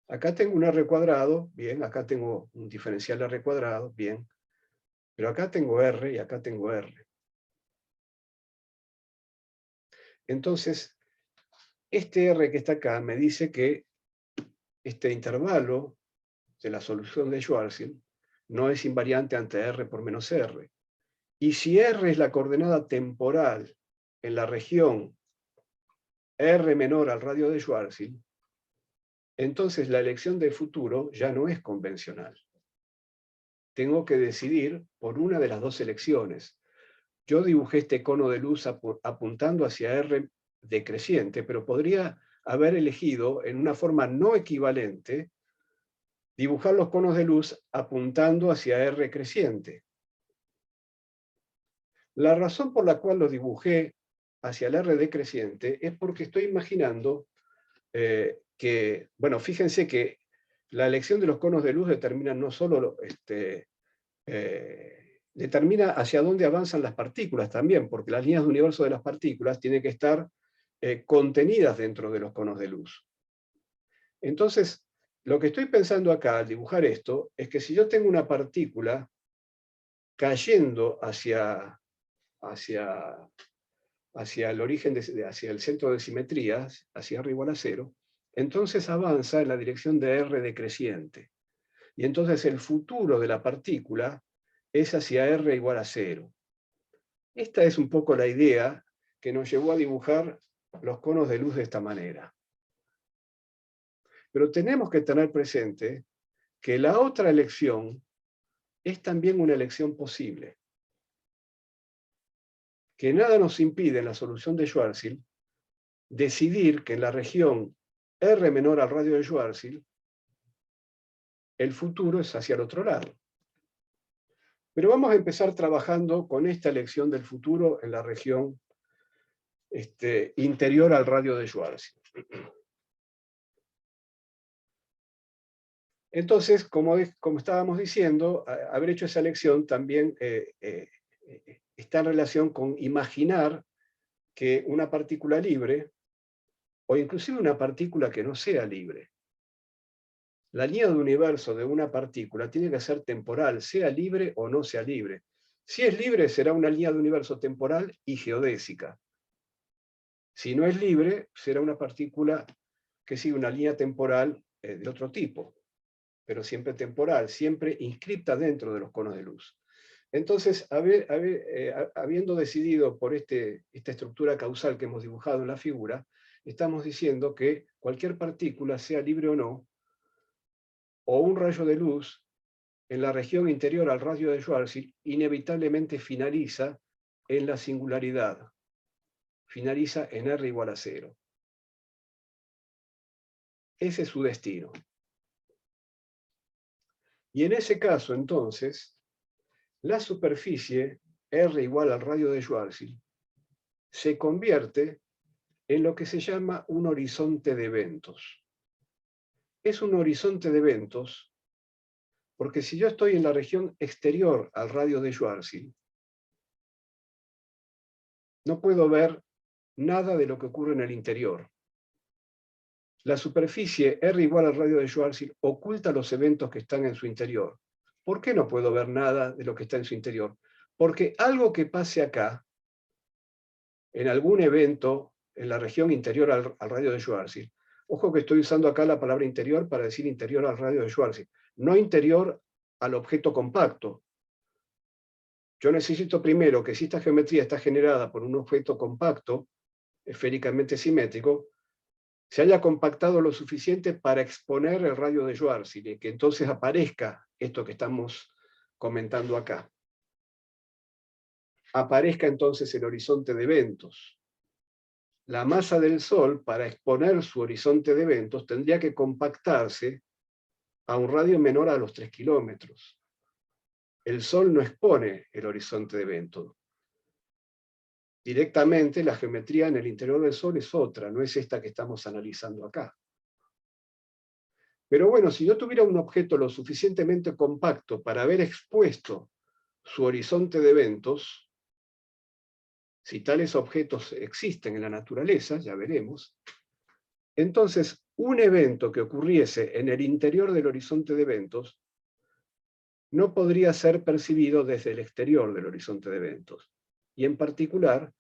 Acá tengo un R cuadrado, bien, acá tengo un diferencial R cuadrado, bien, pero acá tengo R y acá tengo R. Entonces, este R que está acá me dice que este intervalo de la solución de Schwarzschild no es invariante ante R por menos R. Y si R es la coordenada temporal en la región R menor al radio de Schwarzschild, entonces la elección de futuro ya no es convencional. Tengo que decidir por una de las dos elecciones. Yo dibujé este cono de luz apuntando hacia R decreciente, pero podría haber elegido en una forma no equivalente dibujar los conos de luz apuntando hacia R creciente. La razón por la cual los dibujé hacia el R decreciente es porque estoy imaginando que, bueno, fíjense que la elección de los conos de luz determina no solo determina hacia dónde avanzan las partículas también, porque las líneas de universo de las partículas tienen que estar contenidas dentro de los conos de luz. Entonces, lo que estoy pensando acá al dibujar esto es que si yo tengo una partícula cayendo hacia el origen, hacia el centro de simetría, hacia R igual a 0, entonces avanza en la dirección de R decreciente. Y entonces el futuro de la partícula es hacia R igual a 0. Esta es un poco la idea que nos llevó a dibujar los conos de luz de esta manera. Pero tenemos que tener presente que la otra elección es también una elección posible. Que nada nos impide en la solución de Schwarzschild decidir que en la región R menor al radio de Schwarzschild el futuro es hacia el otro lado. Pero vamos a empezar trabajando con esta elección del futuro en la región interior al radio de Schwarzschild. Entonces, como estábamos diciendo, haber hecho esa elección también está en relación con imaginar que una partícula libre, o inclusive una partícula que no sea libre, la línea de universo de una partícula tiene que ser temporal, sea libre o no sea libre. Si es libre, será una línea de universo temporal y geodésica. Si no es libre, será una partícula que sigue una línea temporal de otro tipo, pero siempre temporal, siempre inscripta dentro de los conos de luz. Entonces, habiendo decidido por esta estructura causal que hemos dibujado en la figura, estamos diciendo que cualquier partícula, sea libre o no, o un rayo de luz, en la región interior al radio de Schwarzschild, inevitablemente finaliza en la singularidad, finaliza en R igual a 0. Ese es su destino. Y en ese caso, entonces, la superficie R igual al radio de Schwarzschild se convierte en lo que se llama un horizonte de eventos. Es un horizonte de eventos porque si yo estoy en la región exterior al radio de Schwarzschild, no puedo ver nada de lo que ocurre en el interior. La superficie R igual al radio de Schwarzschild oculta los eventos que están en su interior. ¿Por qué no puedo ver nada de lo que está en su interior? Porque algo que pase acá, en algún evento en la región interior al radio de Schwarzschild, ojo que estoy usando acá la palabra interior para decir interior al radio de Schwarzschild, no interior al objeto compacto. Yo necesito primero que si esta geometría está generada por un objeto compacto, esféricamente simétrico, se haya compactado lo suficiente para exponer el radio de Schwarzschild y que entonces aparezca esto que estamos comentando acá. Aparezca entonces el horizonte de eventos. La masa del Sol, para exponer su horizonte de eventos, tendría que compactarse a un radio menor a los 3 kilómetros. El Sol no expone el horizonte de eventos. Directamente la geometría en el interior del Sol es otra, no es esta que estamos analizando acá. Pero bueno, si yo tuviera un objeto lo suficientemente compacto para haber expuesto su horizonte de eventos, si tales objetos existen en la naturaleza, ya veremos, entonces un evento que ocurriese en el interior del horizonte de eventos no podría ser percibido desde el exterior del horizonte de eventos. Y en particular,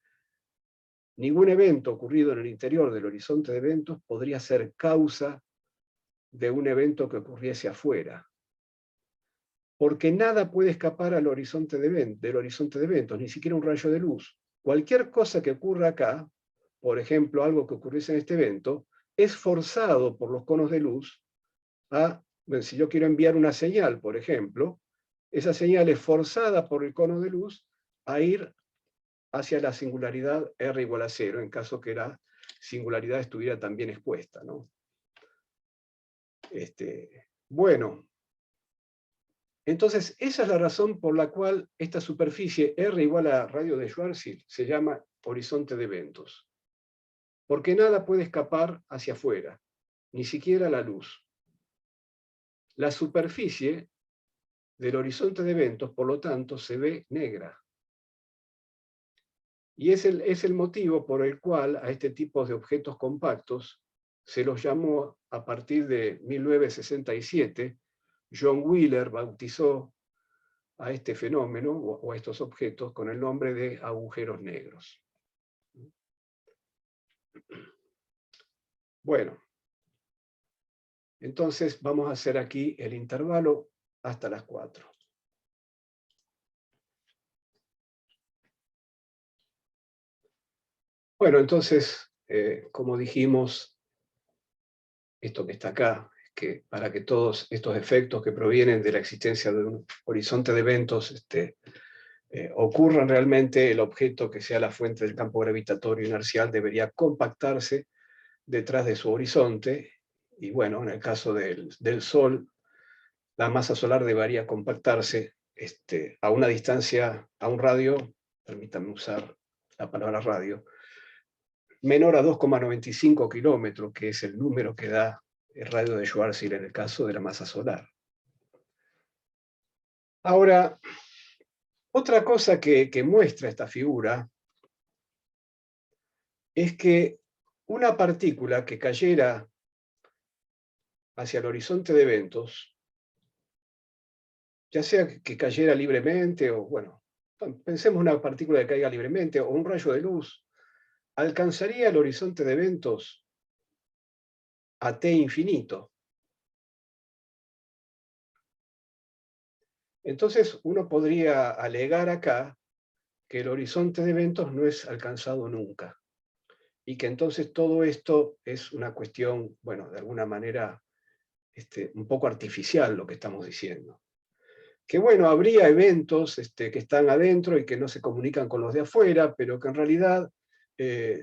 ningún evento ocurrido en el interior del horizonte de eventos podría ser causa de un evento que ocurriese afuera. Porque nada puede escapar al horizonte del horizonte de eventos, ni siquiera un rayo de luz. Cualquier cosa que ocurra acá, por ejemplo, algo que ocurriese en este evento, es forzado por los conos de luz a, bueno, si yo quiero enviar una señal, por ejemplo, esa señal es forzada por el cono de luz a ir hacia la singularidad R igual a 0, en caso que la singularidad estuviera también expuesta, ¿no? Bueno, entonces esa es la razón por la cual esta superficie R igual a radio de Schwarzschild se llama horizonte de eventos. Porque nada puede escapar hacia afuera, ni siquiera la luz. La superficie del horizonte de eventos, por lo tanto, se ve negra. Y es el motivo por el cual a este tipo de objetos compactos se los llamó, a partir de 1967, John Wheeler bautizó a este fenómeno o a estos objetos con el nombre de agujeros negros. Bueno, entonces vamos a hacer aquí el intervalo hasta las 4. Bueno, entonces, como dijimos, esto que está acá, que para que todos estos efectos que provienen de la existencia de un horizonte de eventos ocurran realmente, el objeto que sea la fuente del campo gravitatorio inercial debería compactarse detrás de su horizonte, y bueno, en el caso del Sol, la masa solar debería compactarse a una distancia, a un radio, permítanme usar la palabra radio, menor a 2,95 kilómetros, que es el número que da el radio de Schwarzschild en el caso de la masa solar. Ahora, otra cosa que muestra esta figura es que una partícula que cayera hacia el horizonte de eventos, ya sea que cayera libremente o, bueno, pensemos una partícula que caiga libremente o un rayo de luz, alcanzaría el horizonte de eventos a t infinito. Entonces uno podría alegar acá que el horizonte de eventos no es alcanzado nunca, y que entonces todo esto es una cuestión, bueno, de alguna manera un poco artificial lo que estamos diciendo. Que bueno, habría eventos que están adentro y que no se comunican con los de afuera, pero que en realidad,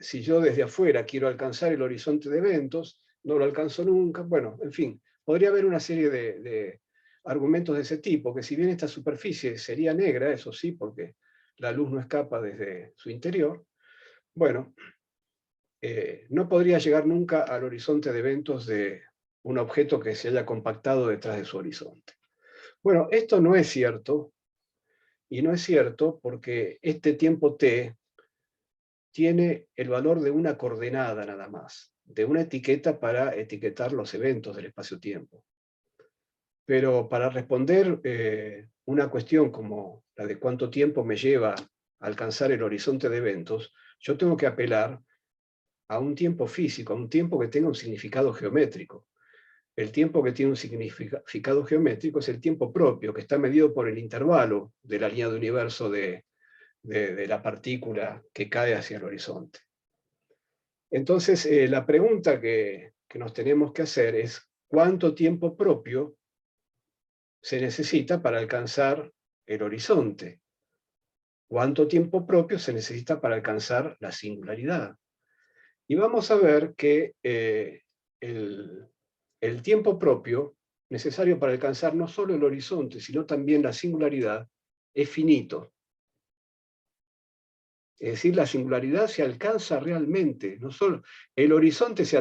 si yo desde afuera quiero alcanzar el horizonte de eventos, no lo alcanzo nunca. Bueno, en fin, podría haber una serie de argumentos de ese tipo, que si bien esta superficie sería negra, eso sí, porque la luz no escapa desde su interior, bueno, no podría llegar nunca al horizonte de eventos de un objeto que se haya compactado detrás de su horizonte. Bueno, esto no es cierto, y no es cierto porque este tiempo t tiene el valor de una coordenada nada más, de una etiqueta para etiquetar los eventos del espacio-tiempo. Pero para responder una cuestión como la de cuánto tiempo me lleva a alcanzar el horizonte de eventos, yo tengo que apelar a un tiempo físico, a un tiempo que tenga un significado geométrico. El tiempo que tiene un significado geométrico es el tiempo propio, que está medido por el intervalo de la línea de universo de la partícula que cae hacia el horizonte. Entonces, la pregunta que nos tenemos que hacer es ¿cuánto tiempo propio se necesita para alcanzar el horizonte? ¿Cuánto tiempo propio se necesita para alcanzar la singularidad? Y vamos a ver que el tiempo propio necesario para alcanzar no solo el horizonte, sino también la singularidad, es finito. Es decir, la singularidad se alcanza realmente, no solo el horizonte se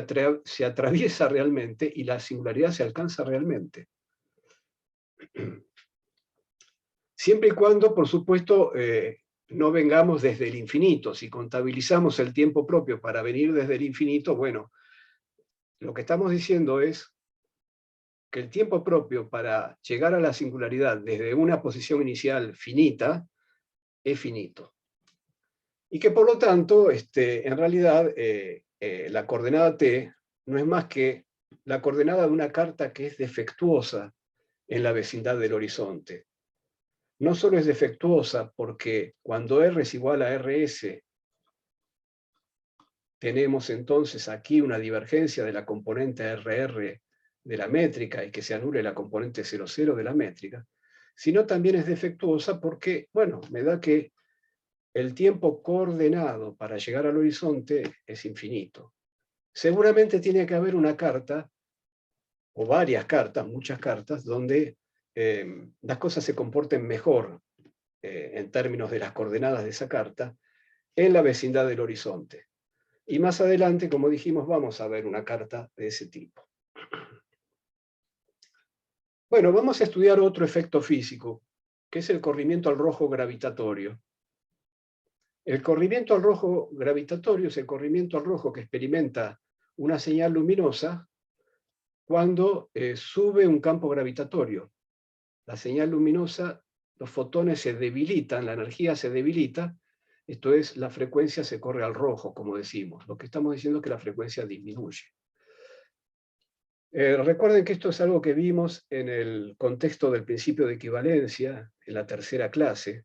atraviesa realmente y la singularidad se alcanza realmente. Siempre y cuando, por supuesto, no vengamos desde el infinito. Si contabilizamos el tiempo propio para venir desde el infinito, bueno, lo que estamos diciendo es que el tiempo propio para llegar a la singularidad desde una posición inicial finita es finito. Y que por lo tanto, en realidad, la coordenada t no es más que la coordenada de una carta que es defectuosa en la vecindad del horizonte. No solo es defectuosa porque cuando r es igual a rs, tenemos entonces aquí una divergencia de la componente rr de la métrica y que se anule la componente 00 de la métrica, sino también es defectuosa porque, bueno, me da que el tiempo coordenado para llegar al horizonte es infinito. Seguramente tiene que haber una carta, o varias cartas, muchas cartas, donde las cosas se comporten mejor en términos de las coordenadas de esa carta en la vecindad del horizonte. Y más adelante, como dijimos, vamos a ver una carta de ese tipo. Bueno, vamos a estudiar otro efecto físico, que es el corrimiento al rojo gravitatorio. El corrimiento al rojo gravitatorio es el corrimiento al rojo que experimenta una señal luminosa cuando sube un campo gravitatorio. La señal luminosa, los fotones se debilitan, la energía se debilita, esto es, la frecuencia se corre al rojo, como decimos. Lo que estamos diciendo es que la frecuencia disminuye. Recuerden que esto es algo que vimos en el contexto del principio de equivalencia, en la tercera clase,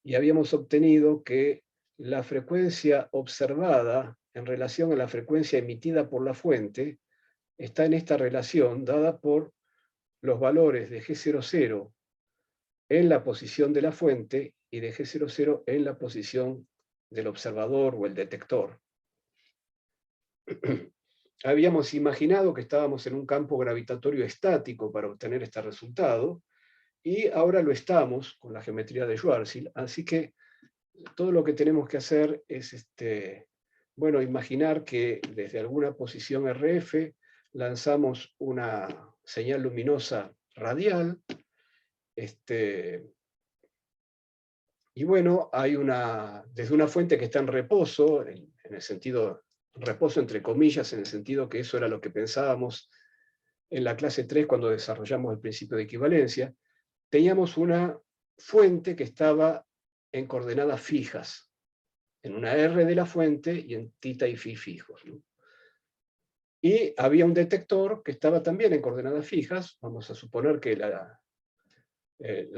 y habíamos obtenido que la frecuencia observada en relación a la frecuencia emitida por la fuente está en esta relación dada por los valores de G00 en la posición de la fuente y de G00 en la posición del observador o el detector. Habíamos imaginado que estábamos en un campo gravitatorio estático para obtener este resultado, y ahora lo estamos con la geometría de Schwarzschild, así que todo lo que tenemos que hacer es bueno, imaginar que desde alguna posición RF lanzamos una señal luminosa radial, y bueno, hay desde una fuente que está en reposo, en el sentido, reposo entre comillas, en el sentido que eso era lo que pensábamos en la clase 3 cuando desarrollamos el principio de equivalencia, teníamos una fuente que estaba en coordenadas fijas, en una R de la fuente y en θ y φ fijos, ¿no? Y había un detector que estaba también en coordenadas fijas, vamos a suponer que la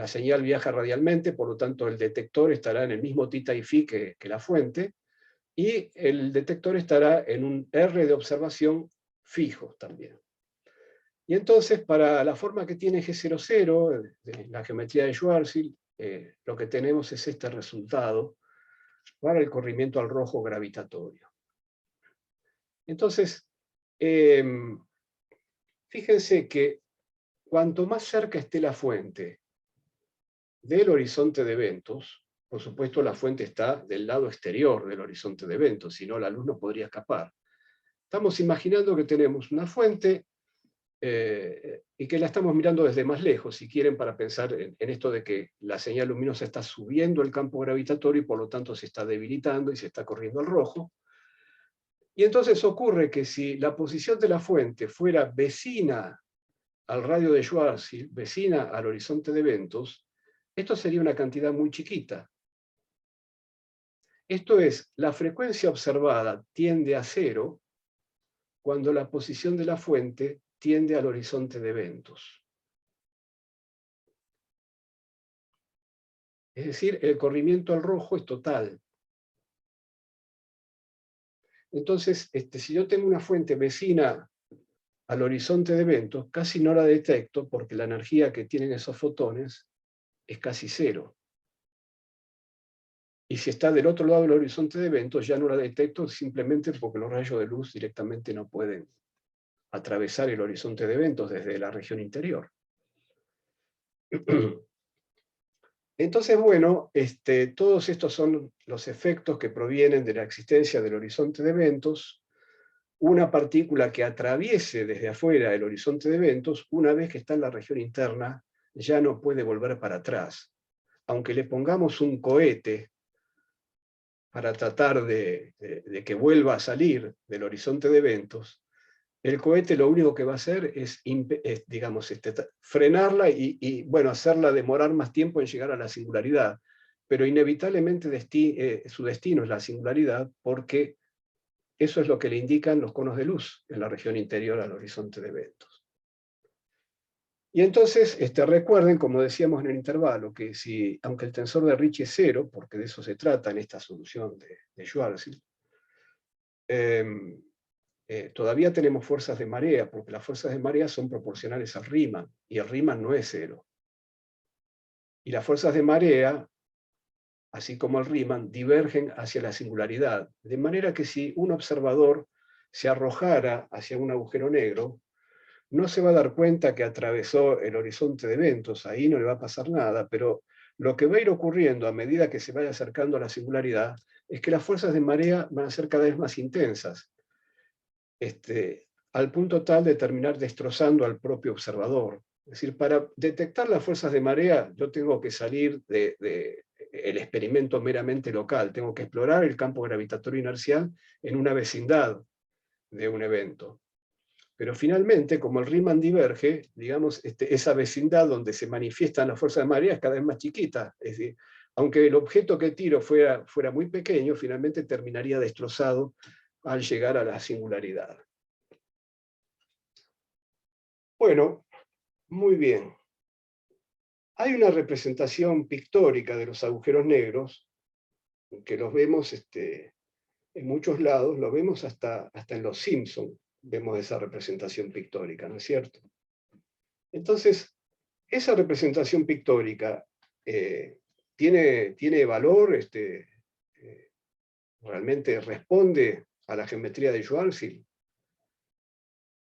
señal viaja radialmente, por lo tanto el detector estará en el mismo θ y φ que la fuente, y el detector estará en un R de observación fijo también. Y entonces, para la forma que tiene G00, de la geometría de Schwarzschild, lo que tenemos es este resultado para el corrimiento al rojo gravitatorio. Entonces, fíjense que cuanto más cerca esté la fuente del horizonte de eventos, por supuesto la fuente está del lado exterior del horizonte de eventos, si no la luz no podría escapar. Estamos imaginando que tenemos una fuente y que la estamos mirando desde más lejos, si quieren, para pensar en esto de que la señal luminosa está subiendo el campo gravitatorio y por lo tanto se está debilitando y se está corriendo al rojo. Y entonces ocurre que si la posición de la fuente fuera vecina al radio de Schwarzschild, vecina al horizonte de eventos, esto sería una cantidad muy chiquita. Esto es, la frecuencia observada tiende a cero cuando la posición de la fuente tiende al horizonte de eventos. Es decir, el corrimiento al rojo es total. Entonces, si yo tengo una fuente vecina al horizonte de eventos, casi no la detecto porque la energía que tienen esos fotones es casi cero. Y si está del otro lado del horizonte de eventos, ya no la detecto simplemente porque los rayos de luz directamente no pueden atravesar el horizonte de eventos desde la región interior. Entonces, bueno, todos estos son los efectos que provienen de la existencia del horizonte de eventos. Una partícula que atraviese desde afuera el horizonte de eventos, una vez que está en la región interna, ya no puede volver para atrás. Aunque le pongamos un cohete para tratar de que vuelva a salir del horizonte de eventos, el cohete lo único que va a hacer es digamos, frenarla y bueno, hacerla demorar más tiempo en llegar a la singularidad. Pero inevitablemente su destino es la singularidad, porque eso es lo que le indican los conos de luz en la región interior al horizonte de eventos. Y entonces, recuerden, como decíamos en el intervalo, que aunque el tensor de Ricci es cero, porque de eso se trata en esta solución de Schwarzschild, todavía tenemos fuerzas de marea, porque las fuerzas de marea son proporcionales al Riemann, y el Riemann no es cero. Y las fuerzas de marea, así como el Riemann, divergen hacia la singularidad, de manera que si un observador se arrojara hacia un agujero negro, no se va a dar cuenta que atravesó el horizonte de eventos, ahí no le va a pasar nada, pero lo que va a ir ocurriendo a medida que se vaya acercando a la singularidad es que las fuerzas de marea van a ser cada vez más intensas, al punto tal de terminar destrozando al propio observador. Es decir, para detectar las fuerzas de marea, yo tengo que salir del experimento meramente local, tengo que explorar el campo gravitatorio inercial en una vecindad de un evento. Pero finalmente, como el Riemann diverge, digamos, esa vecindad donde se manifiestan las fuerzas de marea es cada vez más chiquita. Es decir, aunque el objeto que tiro fuera muy pequeño, finalmente terminaría destrozado al llegar a la singularidad. Bueno, muy bien. Hay una representación pictórica de los agujeros negros, que los vemos en muchos lados, lo vemos hasta en Los Simpson, vemos esa representación pictórica, ¿no es cierto? Entonces, esa representación pictórica tiene valor, realmente responde a la geometría de Schwarzschild.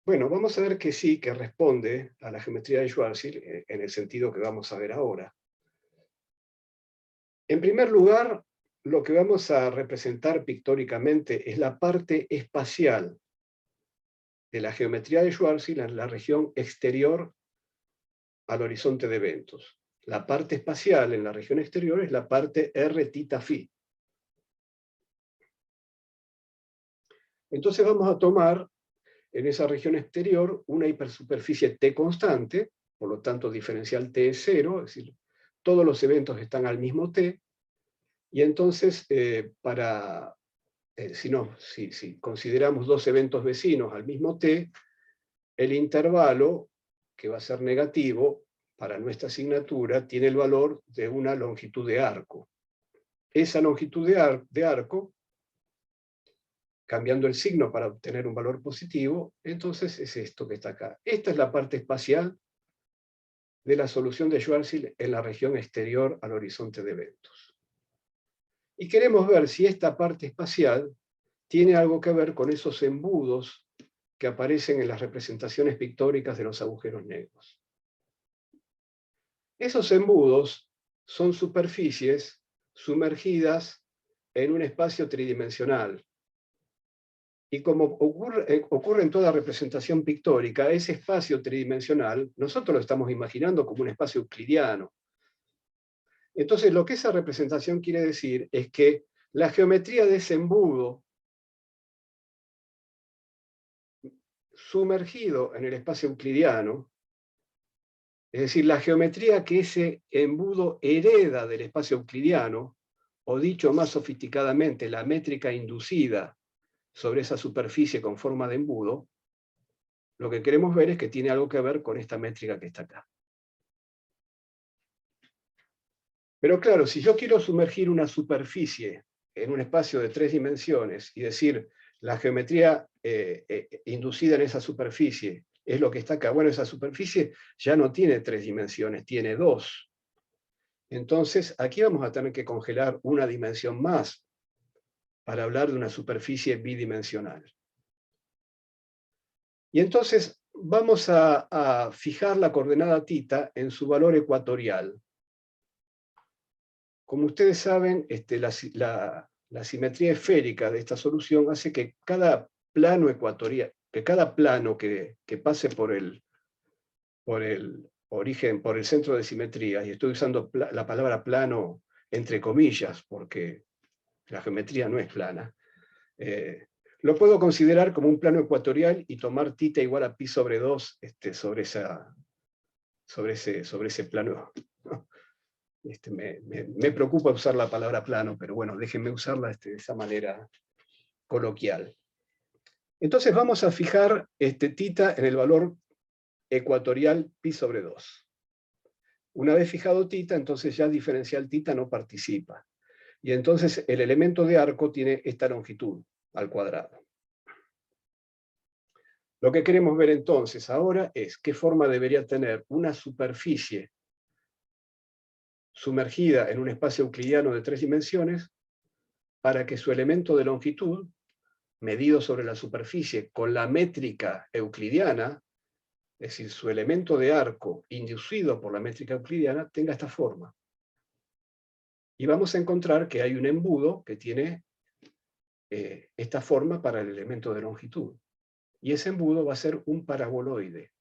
Bueno, vamos a ver que sí, que responde a la geometría de Schwarzschild en el sentido que vamos a ver ahora. En primer lugar, lo que vamos a representar pictóricamente es la parte espacial de la geometría de Schwarzschild en la región exterior al horizonte de eventos. La parte espacial en la región exterior es la parte R θ φ. Entonces vamos a tomar en esa región exterior una hipersuperficie T constante, por lo tanto diferencial T es 0, es decir, todos los eventos están al mismo T, y entonces si consideramos dos eventos vecinos al mismo T, el intervalo, que va a ser negativo para nuestra asignatura, tiene el valor de una longitud de arco. Esa longitud de arco, cambiando el signo para obtener un valor positivo, entonces es esto que está acá. Esta es la parte espacial de la solución de Schwarzschild en la región exterior al horizonte de eventos. Y queremos ver si esta parte espacial tiene algo que ver con esos embudos que aparecen en las representaciones pictóricas de los agujeros negros. Esos embudos son superficies sumergidas en un espacio tridimensional. Y como ocurre en toda representación pictórica, ese espacio tridimensional, nosotros lo estamos imaginando como un espacio euclidiano. Entonces, lo que esa representación quiere decir es que la geometría de ese embudo sumergido en el espacio euclidiano, es decir, la geometría que ese embudo hereda del espacio euclidiano, o dicho más sofisticadamente, la métrica inducida sobre esa superficie con forma de embudo, lo que queremos ver es que tiene algo que ver con esta métrica que está acá. Pero claro, si yo quiero sumergir una superficie en un espacio de 3 dimensiones y decir la geometría inducida en esa superficie es lo que está acá, bueno, esa superficie ya no tiene 3 dimensiones, tiene 2. Entonces, aquí vamos a tener que congelar una dimensión más para hablar de una superficie bidimensional. Y entonces vamos a fijar la coordenada θ en su valor ecuatorial. Como ustedes saben, la simetría esférica de esta solución hace que cada plano ecuatorial, que cada plano que pase por el origen, por el centro de simetría, y estoy usando la palabra plano entre comillas, porque la geometría no es plana, lo puedo considerar como un plano ecuatorial y tomar θ igual a pi sobre 2 sobre ese plano. Me preocupa usar la palabra plano, pero bueno, déjenme usarla de esa manera coloquial. Entonces vamos a fijar θ en el valor ecuatorial pi sobre 2. Una vez fijado θ, entonces ya diferencial θ no participa. Y entonces el elemento de arco tiene esta longitud al cuadrado. Lo que queremos ver entonces ahora es qué forma debería tener una superficie sumergida en un espacio euclidiano de 3 dimensiones para que su elemento de longitud, medido sobre la superficie con la métrica euclidiana, es decir, su elemento de arco inducido por la métrica euclidiana, tenga esta forma. Y vamos a encontrar que hay un embudo que tiene esta forma para el elemento de longitud. Y ese embudo va a ser un paraboloide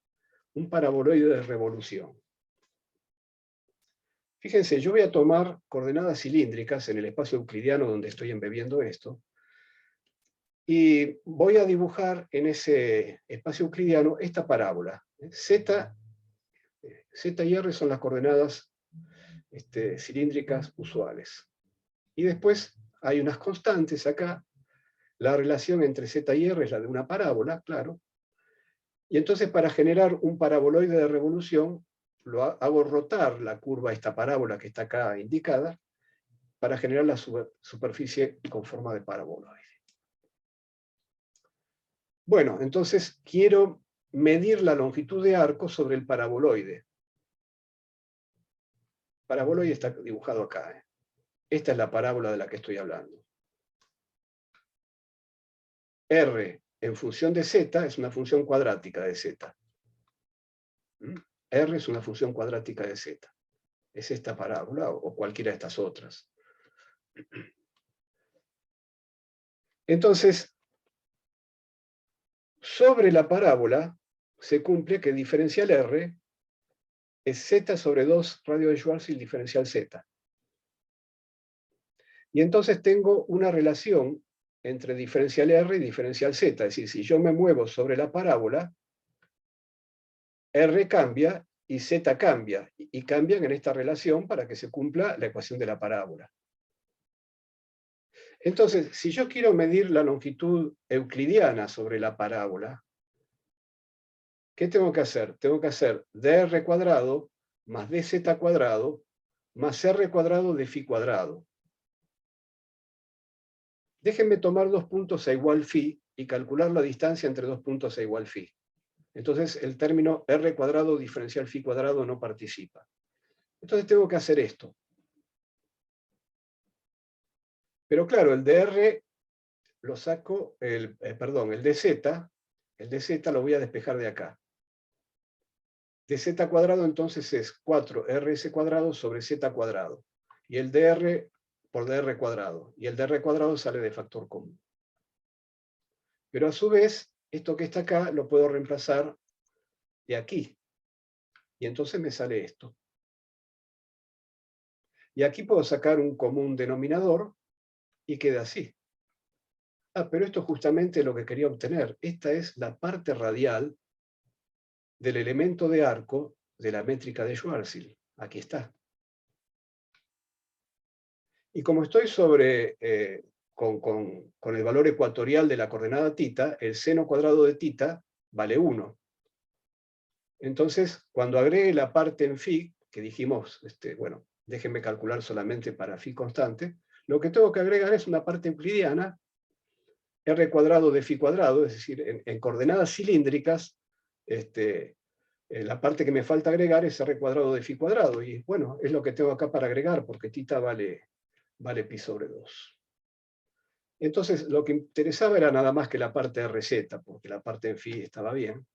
de revolución. Fíjense, yo voy a tomar coordenadas cilíndricas en el espacio euclidiano donde estoy embebiendo esto, y voy a dibujar en ese espacio euclidiano esta parábola. Z y R son las coordenadas cilíndricas usuales. Y después hay unas constantes acá. La relación entre Z y R es la de una parábola, claro. Y entonces para generar un paraboloide de revolución, hago rotar la curva, esta parábola que está acá indicada, para generar la superficie con forma de paraboloide. Bueno, entonces quiero medir la longitud de arco sobre el paraboloide. El paraboloide está dibujado acá. Esta es la parábola de la que estoy hablando. R en función de z es una función cuadrática de z. R es una función cuadrática de z. Es esta parábola o cualquiera de estas otras. Entonces, sobre la parábola se cumple que diferencial R es z sobre 2 radio de Schwarzschild diferencial z. Y entonces tengo una relación entre diferencial R y diferencial z. Es decir, si yo me muevo sobre la parábola, R cambia y z cambia. Y cambian en esta relación para que se cumpla la ecuación de la parábola. Entonces, si yo quiero medir la longitud euclidiana sobre la parábola, ¿qué tengo que hacer? Tengo que hacer dr cuadrado más dz cuadrado más r cuadrado de phi cuadrado. Déjenme tomar dos puntos a igual phi y calcular la distancia entre dos puntos a igual phi. Entonces el término r cuadrado diferencial phi cuadrado no participa. Entonces tengo que hacer esto. Pero claro, el dr lo saco, el dz lo voy a despejar de acá. Dz cuadrado entonces es 4rs cuadrado sobre z cuadrado. Y el dr por dr cuadrado. Y el dr cuadrado sale de factor común. Pero a su vez, esto que está acá lo puedo reemplazar de aquí. Y entonces me sale esto. Y aquí puedo sacar un común denominador y queda así. Ah, pero esto es justamente lo que quería obtener. Esta es la parte radial del elemento de arco de la métrica de Schwarzschild. Aquí está. Y como estoy con el valor ecuatorial de la coordenada θ, el seno cuadrado de θ vale 1. Entonces, cuando agregue la parte en phi, que dijimos, bueno, déjenme calcular solamente para phi constante, lo que tengo que agregar es una parte euclidiana, r cuadrado de phi cuadrado, es decir, en coordenadas cilíndricas, la parte que me falta agregar es r cuadrado de phi cuadrado, y bueno, es lo que tengo acá para agregar, porque θ vale pi sobre 2. Entonces, lo que interesaba era nada más que la parte RZ, porque la parte en phi estaba bien,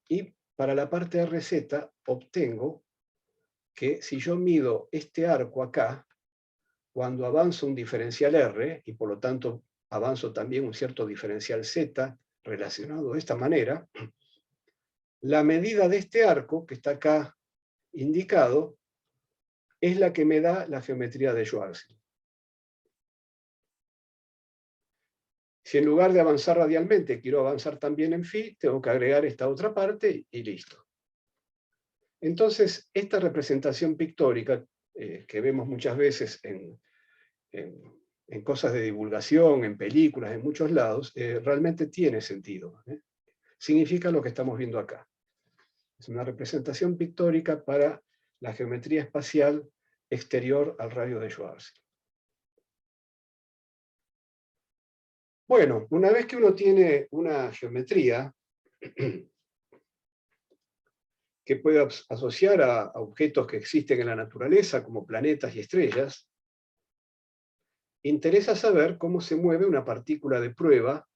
y para la parte RZ obtengo que si yo mido este arco acá, cuando avanzo un diferencial R, y por lo tanto avanzo también un cierto diferencial Z relacionado de esta manera, la medida de este arco, que está acá indicado, es la que me da la geometría de Schwarzschild. Si en lugar de avanzar radialmente quiero avanzar también en phi, tengo que agregar esta otra parte y listo. Entonces, esta representación pictórica, que vemos muchas veces en cosas de divulgación, en películas, en muchos lados, realmente tiene sentido. Significa lo que estamos viendo acá. Es una representación pictórica para la geometría espacial exterior al radio de Schwarzschild. Bueno, una vez que uno tiene una geometría que puede asociar a objetos que existen en la naturaleza, como planetas y estrellas, interesa saber cómo se mueve una partícula de prueba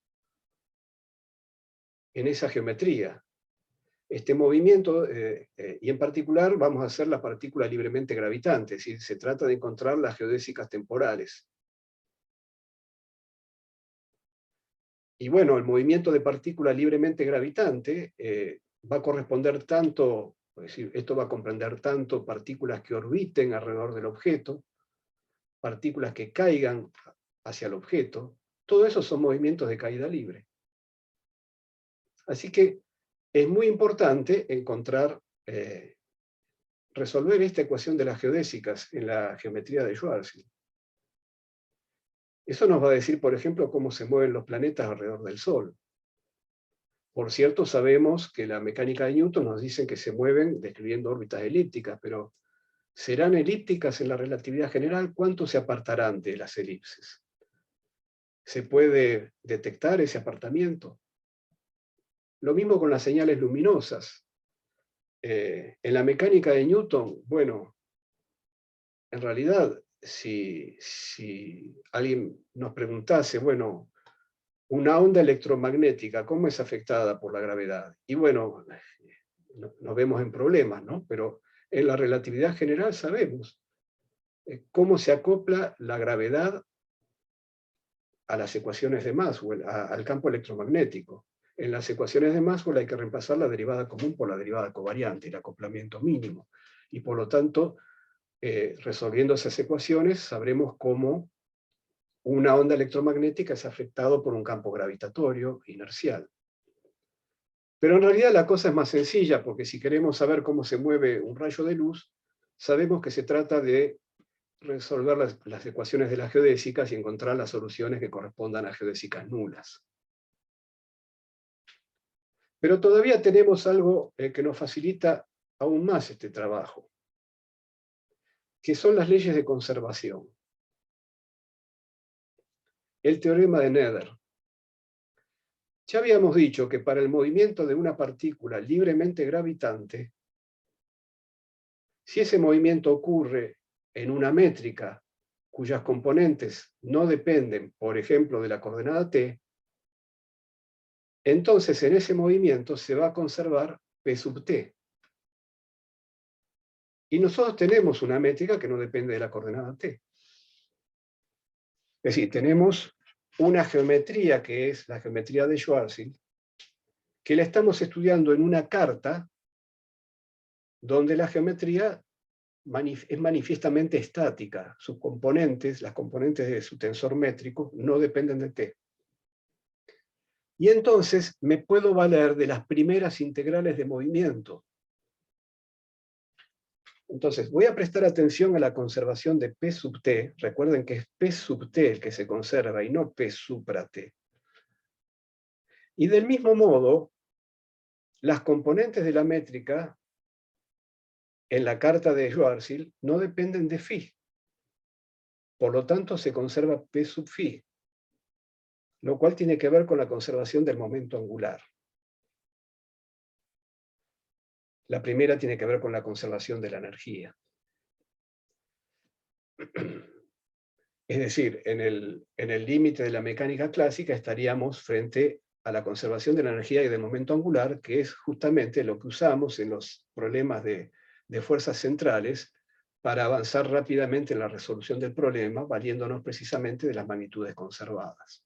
en esa geometría. Este movimiento, y en particular vamos a hacer la partícula libremente gravitante, es decir, se trata de encontrar las geodésicas temporales. Y bueno, el movimiento de partícula libremente gravitante va a corresponder tanto, es decir, esto va a comprender tanto partículas que orbiten alrededor del objeto, partículas que caigan hacia el objeto, todo eso son movimientos de caída libre. Así que es muy importante resolver esta ecuación de las geodésicas en la geometría de Schwarzschild. Eso nos va a decir, por ejemplo, cómo se mueven los planetas alrededor del Sol. Por cierto, sabemos que la mecánica de Newton nos dice que se mueven describiendo órbitas elípticas, pero ¿serán elípticas en la relatividad general? ¿Cuánto se apartarán de las elipses? ¿Se puede detectar ese apartamiento? Lo mismo con las señales luminosas. En la mecánica de Newton, bueno, en realidad, si alguien nos preguntase, bueno, una onda electromagnética, ¿cómo es afectada por la gravedad? Y bueno, nos vemos en problemas, ¿no? Pero en la relatividad general sabemos cómo se acopla la gravedad a las ecuaciones de Maxwell, al campo electromagnético. En las ecuaciones de Maxwell hay que reemplazar la derivada común por la derivada covariante, el acoplamiento mínimo. Y por lo tanto, resolviendo esas ecuaciones, sabremos cómo una onda electromagnética es afectada por un campo gravitatorio inercial. Pero en realidad la cosa es más sencilla, porque si queremos saber cómo se mueve un rayo de luz, sabemos que se trata de resolver las ecuaciones de las geodésicas y encontrar las soluciones que correspondan a geodésicas nulas. Pero todavía tenemos algo que nos facilita aún más este trabajo, que son las leyes de conservación. El teorema de Nether. Ya habíamos dicho que para el movimiento de una partícula libremente gravitante, si ese movimiento ocurre en una métrica cuyas componentes no dependen, por ejemplo, de la coordenada t, entonces en ese movimiento se va a conservar P sub t. Y nosotros tenemos una métrica que no depende de la coordenada t. Es decir, tenemos una geometría que es la geometría de Schwarzschild, que la estamos estudiando en una carta donde la geometría es manifiestamente estática. Sus componentes, las componentes de su tensor métrico, no dependen de t. Y entonces me puedo valer de las primeras integrales de movimiento. Entonces, voy a prestar atención a la conservación de P sub t. Recuerden que es P sub t el que se conserva y no P supra t. Y del mismo modo, las componentes de la métrica en la carta de Schwarzschild no dependen de phi. Por lo tanto, se conserva P sub phi, lo cual tiene que ver con la conservación del momento angular. La primera tiene que ver con la conservación de la energía. Es decir, en el límite de la mecánica clásica estaríamos frente a la conservación de la energía y del momento angular, que es justamente lo que usamos en los problemas de fuerzas centrales para avanzar rápidamente en la resolución del problema, valiéndonos precisamente de las magnitudes conservadas.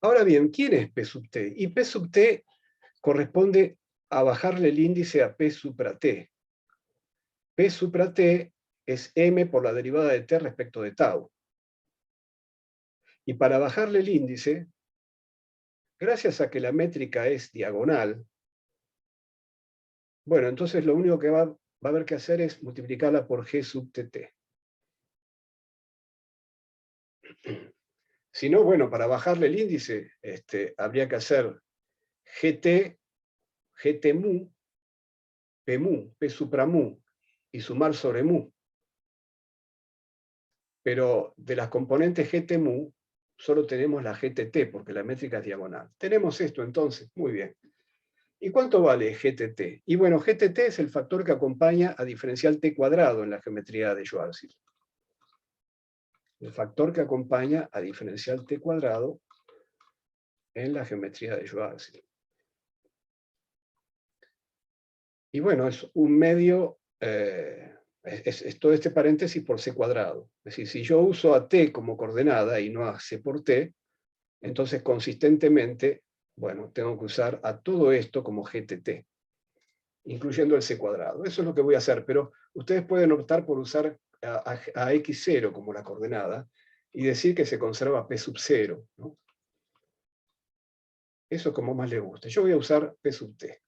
Ahora bien, ¿quién es P sub t? Y P sub t corresponde a bajarle el índice a P supra t. P supra t es m por la derivada de t respecto de tau. Y para bajarle el índice, gracias a que la métrica es diagonal, bueno, entonces lo único que va a haber que hacer es multiplicarla por g sub tt. Si no, bueno, para bajarle el índice habría que hacer gt mu, p supra mu, y sumar sobre mu. Pero de las componentes gt mu, solo tenemos la gtt, porque la métrica es diagonal. Tenemos esto entonces, muy bien. ¿Y cuánto vale gtt? Y bueno, gtt es el factor que acompaña a diferencial t cuadrado en la geometría de Schwarzschild. El factor que acompaña a diferencial t cuadrado en la geometría de Schwarzschild. Y bueno, es un medio, es todo este paréntesis por c cuadrado. Es decir, si yo uso a t como coordenada y no a c por t, entonces consistentemente, bueno, tengo que usar a todo esto como gtt, incluyendo el c cuadrado. Eso es lo que voy a hacer, pero ustedes pueden optar por usar a x0 como la coordenada y decir que se conserva p sub 0, ¿no? Eso como más les guste. Yo voy a usar p sub t.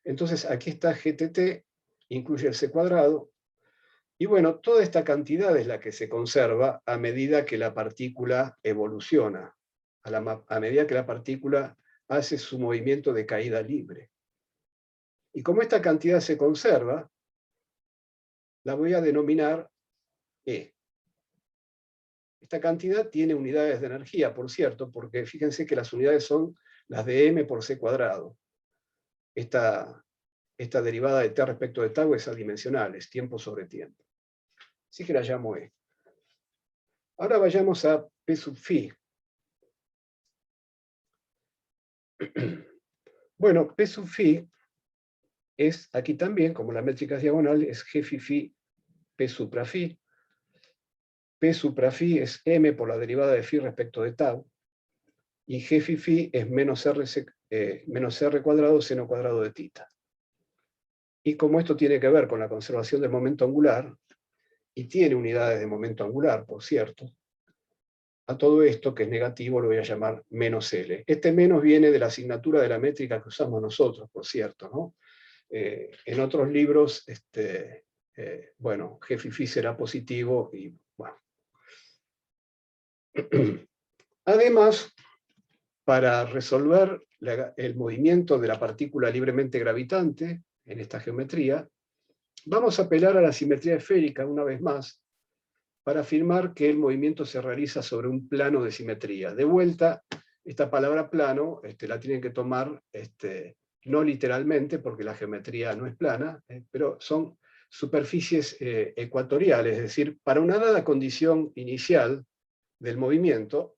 Entonces aquí está gtt, incluye el c cuadrado, y bueno, toda esta cantidad es la que se conserva a medida que la partícula evoluciona, a medida que la partícula hace su movimiento de caída libre. Y como esta cantidad se conserva, la voy a denominar E. Esta cantidad tiene unidades de energía, por cierto, porque fíjense que las unidades son las de m por c cuadrado. Esta derivada de t respecto de tau es adimensional, es tiempo sobre tiempo. Así que la llamo E. Ahora vayamos a P sub phi. Bueno, P sub phi es, aquí también, como la métrica es diagonal, es g phi phi P supra phi. P supra phi es m por la derivada de phi respecto de tau, y g phi phi es menos r cuadrado seno cuadrado de tita. Y como esto tiene que ver con la conservación del momento angular, y tiene unidades de momento angular, por cierto, a todo esto, que es negativo, lo voy a llamar menos L. Este menos viene de la asignatura de la métrica que usamos nosotros, por cierto, ¿no? En otros libros, bueno, g phi phi será positivo y bueno. Además, para resolver el movimiento de la partícula libremente gravitante en esta geometría, vamos a apelar a la simetría esférica una vez más para afirmar que el movimiento se realiza sobre un plano de simetría. De vuelta, esta palabra plano la tienen que tomar no literalmente, porque la geometría no es plana, pero son superficies ecuatoriales, es decir, para una dada condición inicial del movimiento,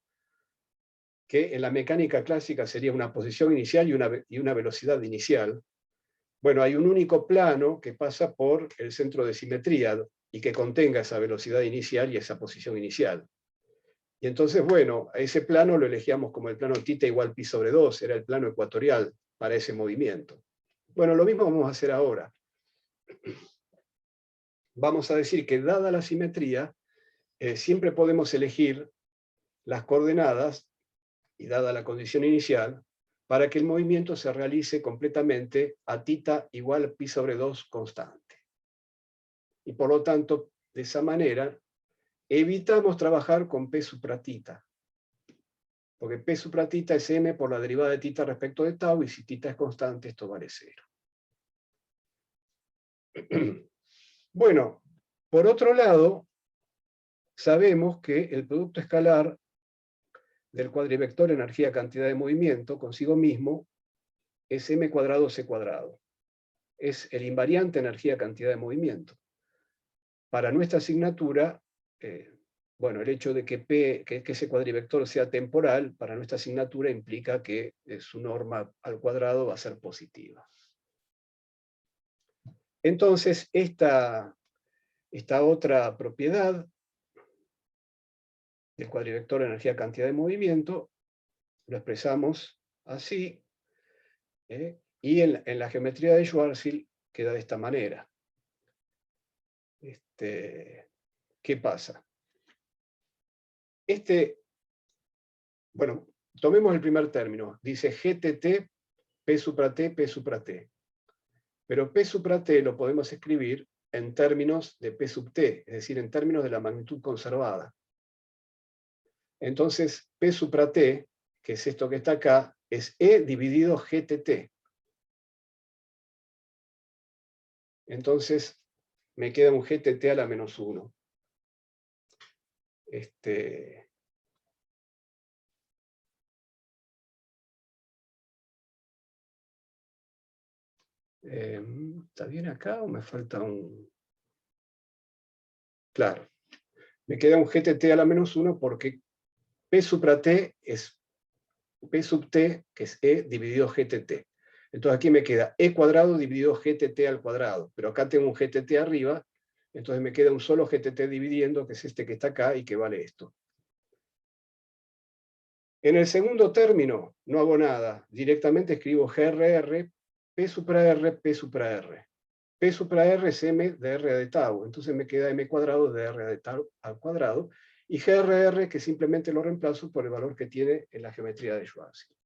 que en la mecánica clásica sería una posición inicial y una velocidad inicial, bueno, hay un único plano que pasa por el centro de simetría y que contenga esa velocidad inicial y esa posición inicial. Y entonces, bueno, a ese plano lo elegíamos como el plano θ igual pi sobre 2, era el plano ecuatorial para ese movimiento. Bueno, lo mismo vamos a hacer ahora. Vamos a decir que dada la simetría, siempre podemos elegir las coordenadas, y dada la condición inicial, para que el movimiento se realice completamente a θ igual pi sobre 2 constante. Y por lo tanto, de esa manera, evitamos trabajar con P supra θ, porque P supra θ es m por la derivada de θ respecto de tau, y si θ es constante, esto vale 0. Bueno, por otro lado, sabemos que el producto escalar del cuadrivector energía-cantidad de movimiento consigo mismo es m cuadrado c cuadrado. Es el invariante energía-cantidad de movimiento. Para nuestra asignatura, bueno, el hecho de que ese cuadrivector sea temporal, para nuestra asignatura implica que su norma al cuadrado va a ser positiva. Entonces, esta otra propiedad del cuadrivector energía-cantidad de movimiento lo expresamos así, y en la geometría de Schwarzschild queda de esta manera. ¿Qué pasa? Bueno, tomemos el primer término. Dice GTT, P supra T, P supra T. Pero P supra T lo podemos escribir en términos de P sub T, es decir, en términos de la magnitud conservada. Entonces, P supra T, que es esto que está acá, es E dividido GTT. Entonces, me queda un GTT a la menos 1. ¿Está bien acá o me falta un...? Claro. Me queda un GTT a la menos 1 porque P supra T es P sub T, que es E dividido GTT. Entonces aquí me queda E cuadrado dividido GTT al cuadrado. Pero acá tengo un GTT arriba, entonces me queda un solo GTT dividiendo, que es este que está acá y que vale esto. En el segundo término no hago nada. Directamente escribo GRR, P supra R, P supra R. P supra R es M de R de tau. Entonces me queda M cuadrado de R de tau al cuadrado. Y GRR, que simplemente lo reemplazo por el valor que tiene en la geometría de Schwarzschild.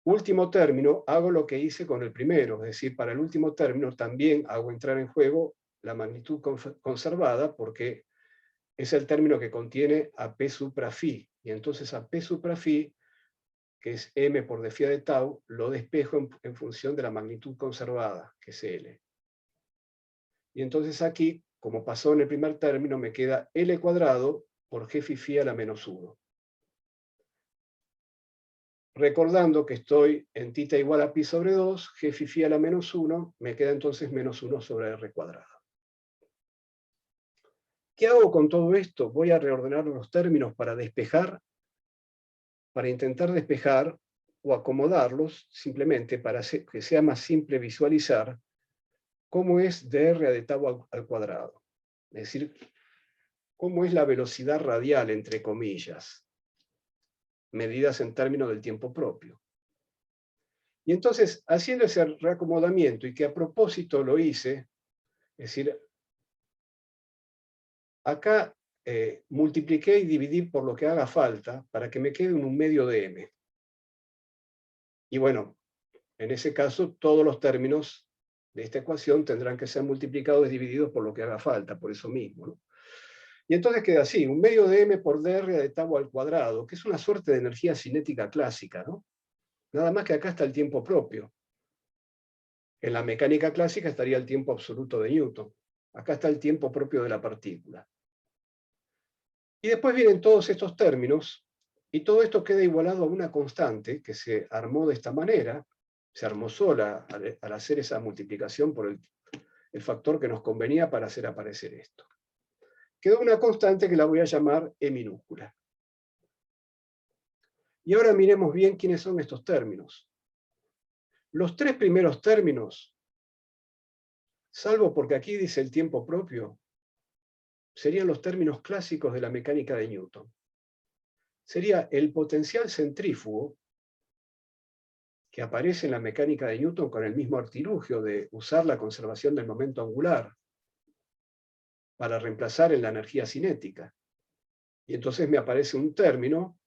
Último término, hago lo que hice con el primero, es decir, para el último término también hago entrar en juego la magnitud conservada, porque es el término que contiene a P supra phi, y entonces a P supra phi, que es M por de phi de tau, lo despejo en función de la magnitud conservada, que es L. Y entonces aquí, como pasó en el primer término, me queda L cuadrado por G phi phi a la menos 1. Recordando que estoy en θ igual a pi sobre 2, G phi phi a la menos 1, me queda entonces menos 1 sobre R cuadrado. ¿Qué hago con todo esto? Voy a reordenar los términos para despejar, para intentar despejar o acomodarlos, simplemente para que sea más simple visualizar cómo es dr de tau al cuadrado. Es decir, cómo es la velocidad radial, entre comillas, medidas en términos del tiempo propio. Y entonces, haciendo ese reacomodamiento, y que a propósito lo hice, es decir, acá multipliqué y dividí por lo que haga falta para que me quede un medio de m. Y bueno, en ese caso, todos los términos de esta ecuación tendrán que ser multiplicados y divididos por lo que haga falta, por eso mismo, ¿no? Y entonces queda así, un medio de m por dr de tau al cuadrado, que es una suerte de energía cinética clásica, ¿no? Nada más que acá está el tiempo propio. En la mecánica clásica estaría el tiempo absoluto de Newton. Acá está el tiempo propio de la partícula. Y después vienen todos estos términos, y todo esto queda igualado a una constante que se armó de esta manera, se armó sola al hacer esa multiplicación por el factor que nos convenía para hacer aparecer esto. Quedó una constante que la voy a llamar E minúscula. Y ahora miremos bien quiénes son estos términos. Los tres primeros términos, salvo porque aquí dice el tiempo propio, serían los términos clásicos de la mecánica de Newton. Sería el potencial centrífugo, que aparece en la mecánica de Newton con el mismo artilugio de usar la conservación del momento angular para reemplazar en la energía cinética. Y entonces me aparece un término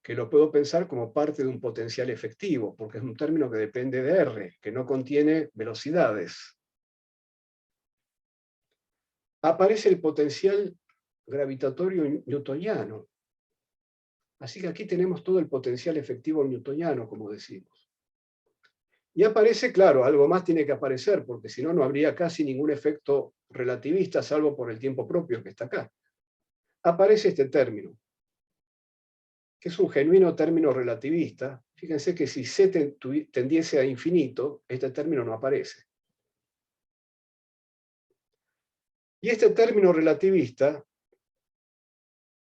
que lo puedo pensar como parte de un potencial efectivo, porque es un término que depende de R, que no contiene velocidades. Aparece el potencial gravitatorio newtoniano. Así que aquí tenemos todo el potencial efectivo newtoniano, como decimos. Y aparece, claro, algo más tiene que aparecer, porque si no, no habría casi ningún efecto relativista, salvo por el tiempo propio que está acá. Aparece este término, que es un genuino término relativista. Fíjense que si C tendiese a infinito, este término no aparece. Y este término relativista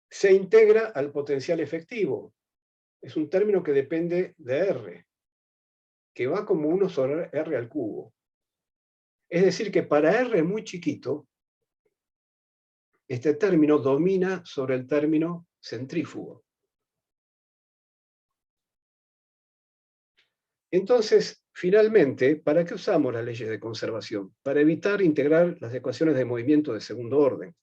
se integra al potencial efectivo. Es un término que depende de R, que va como 1 sobre R al cubo. Es decir, que para R muy chiquito, este término domina sobre el término centrífugo. Entonces, finalmente, ¿para qué usamos las leyes de conservación? Para evitar integrar las ecuaciones de movimiento de segundo orden.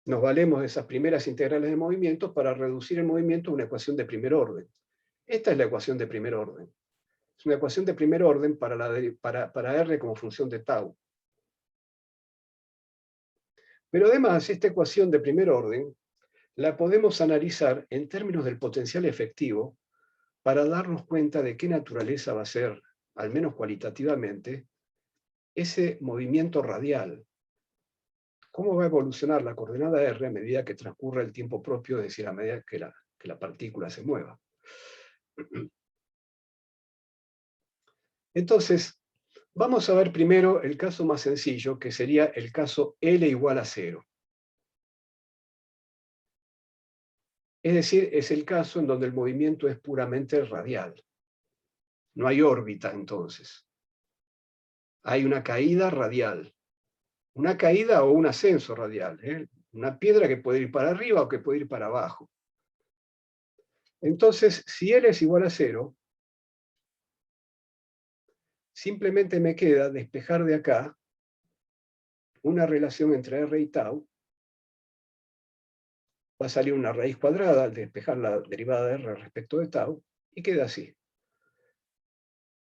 Nos valemos de esas primeras integrales de movimiento para reducir el movimiento a una ecuación de primer orden. Esta es la ecuación de primer orden. Es una ecuación de primer orden para R como función de tau. Pero además, esta ecuación de primer orden la podemos analizar en términos del potencial efectivo para darnos cuenta de qué naturaleza va a ser, al menos cualitativamente, ese movimiento radial. ¿Cómo va a evolucionar la coordenada R a medida que transcurra el tiempo propio, es decir, a medida que la partícula se mueva? Entonces, vamos a ver primero el caso más sencillo, que sería el caso L igual a 0. Es decir, es el caso en donde el movimiento es puramente radial. No hay órbita, entonces. Hay una caída radial. Una caída o un ascenso radial. Una piedra que puede ir para arriba o que puede ir para abajo. Entonces, si L es igual a 0, simplemente me queda despejar de acá una relación entre R y tau. Va a salir una raíz cuadrada al despejar la derivada de R respecto de tau, y queda así.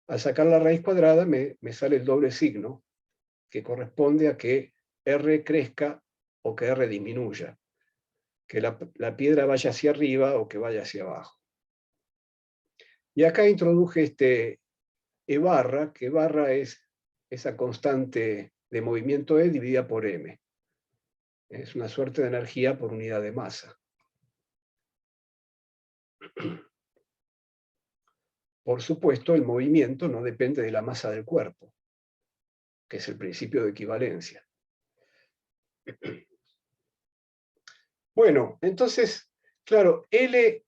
Al sacar la raíz cuadrada me sale el doble signo, que corresponde a que R crezca o que R disminuya, que la piedra vaya hacia arriba o que vaya hacia abajo. Y acá introduje este E barra, que barra es esa constante de movimiento E dividida por M. Es una suerte de energía por unidad de masa. Por supuesto, el movimiento no depende de la masa del cuerpo, que es el principio de equivalencia. Bueno, entonces, claro, el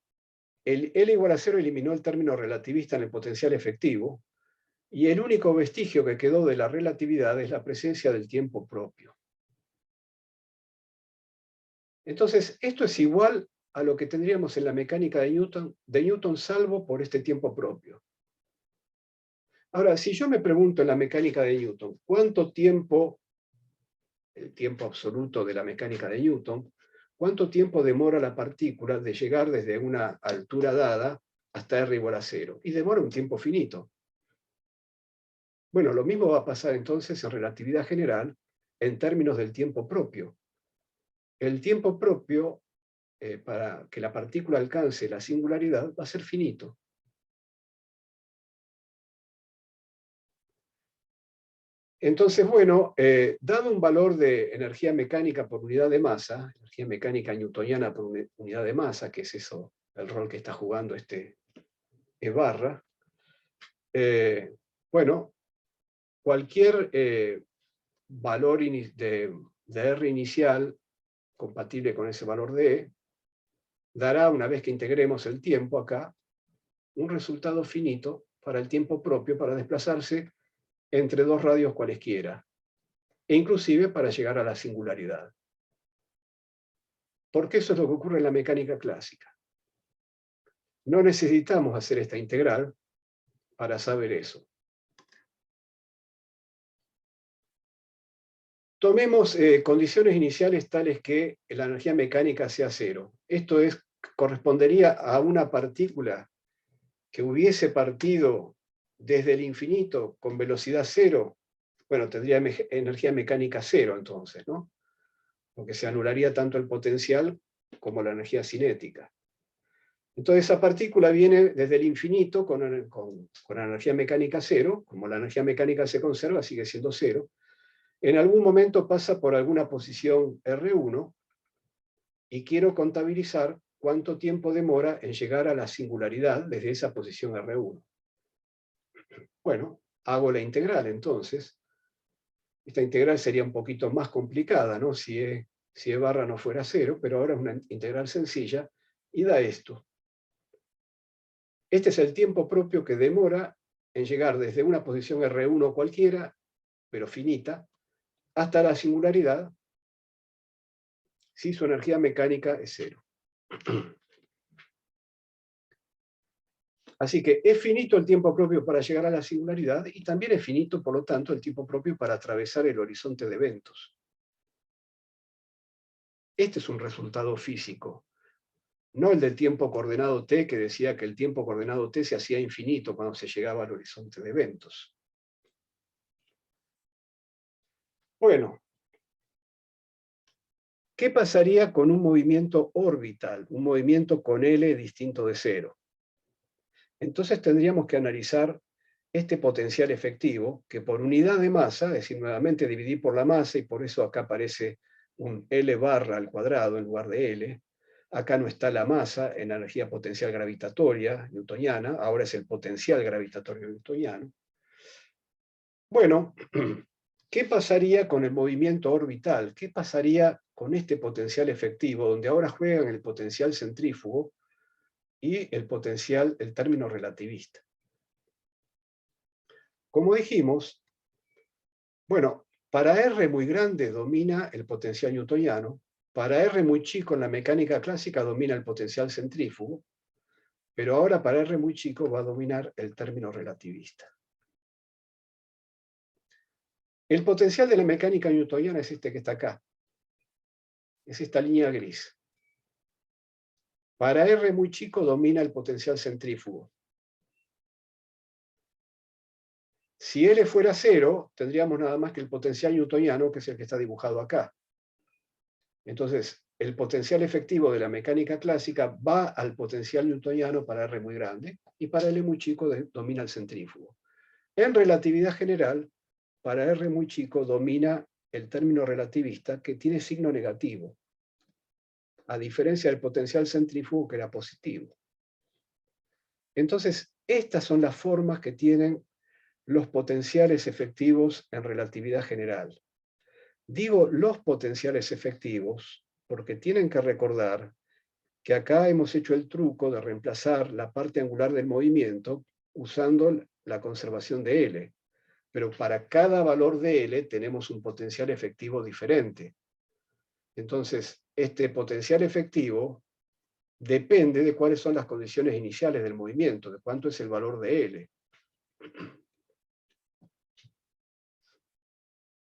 L igual a 0 eliminó el término relativista en el potencial efectivo, y el único vestigio que quedó de la relatividad es la presencia del tiempo propio. Entonces, esto es igual a lo que tendríamos en la mecánica de Newton salvo por este tiempo propio. Ahora, si yo me pregunto en la mecánica de Newton, ¿cuánto tiempo, el tiempo absoluto de la mecánica de Newton, cuánto tiempo demora la partícula de llegar desde una altura dada hasta r igual a 0? Y demora un tiempo finito. Bueno, lo mismo va a pasar entonces en relatividad general en términos del tiempo propio. El tiempo propio, para que la partícula alcance la singularidad, va a ser finito. Entonces, bueno, dado un valor de energía mecánica por unidad de masa, energía mecánica newtoniana por unidad de masa, que es eso, el rol que está jugando este E barra, bueno, cualquier valor de R inicial compatible con ese valor de E, dará, una vez que integremos el tiempo acá, un resultado finito para el tiempo propio para desplazarse entre dos radios cualesquiera, e inclusive para llegar a la singularidad. Porque eso es lo que ocurre en la mecánica clásica. No necesitamos hacer esta integral para saber eso. Tomemos condiciones iniciales tales que la energía mecánica sea cero. Esto correspondería a una partícula que hubiese partido desde el infinito con velocidad cero. Bueno, tendría energía mecánica cero entonces, ¿no? Porque se anularía tanto el potencial como la energía cinética. Entonces esa partícula viene desde el infinito con la energía mecánica cero, como la energía mecánica se conserva, sigue siendo cero. En algún momento pasa por alguna posición R1 y quiero contabilizar cuánto tiempo demora en llegar a la singularidad desde esa posición R1. Bueno, hago la integral entonces. Esta integral sería un poquito más complicada, ¿no? Si E barra no fuera cero, pero ahora es una integral sencilla y da esto. Este es el tiempo propio que demora en llegar desde una posición R1 cualquiera, pero finita, hasta la singularidad, si su energía mecánica es cero. Así que es finito el tiempo propio para llegar a la singularidad y también es finito, por lo tanto, el tiempo propio para atravesar el horizonte de eventos. Este es un resultado físico, no el del tiempo coordenado t, que decía que el tiempo coordenado t se hacía infinito cuando se llegaba al horizonte de eventos. Bueno, ¿qué pasaría con un movimiento orbital, un movimiento con L distinto de cero? Entonces tendríamos que analizar este potencial efectivo, que por unidad de masa, es decir, nuevamente dividir por la masa, y por eso acá aparece un L barra al cuadrado en lugar de L. Acá no está la masa en la energía potencial gravitatoria newtoniana, ahora es el potencial gravitatorio newtoniano. Bueno, ¿qué pasaría con el movimiento orbital? ¿Qué pasaría con este potencial efectivo, donde ahora juegan el potencial centrífugo y el potencial, el término relativista? Como dijimos, bueno, para R muy grande domina el potencial newtoniano, para R muy chico en la mecánica clásica domina el potencial centrífugo, pero ahora para R muy chico va a dominar el término relativista. El potencial de la mecánica newtoniana es este que está acá, es esta línea gris. Para R muy chico domina el potencial centrífugo. Si L fuera cero, tendríamos nada más que el potencial newtoniano, que es el que está dibujado acá. Entonces, el potencial efectivo de la mecánica clásica va al potencial newtoniano para R muy grande, y para L muy chico domina el centrífugo. En relatividad general, para R muy chico domina el término relativista, que tiene signo negativo, a diferencia del potencial centrífugo, que era positivo. Entonces, estas son las formas que tienen los potenciales efectivos en relatividad general. Digo los potenciales efectivos porque tienen que recordar que acá hemos hecho el truco de reemplazar la parte angular del movimiento usando la conservación de L. Pero para cada valor de L tenemos un potencial efectivo diferente. Entonces, este potencial efectivo depende de cuáles son las condiciones iniciales del movimiento, de cuánto es el valor de L.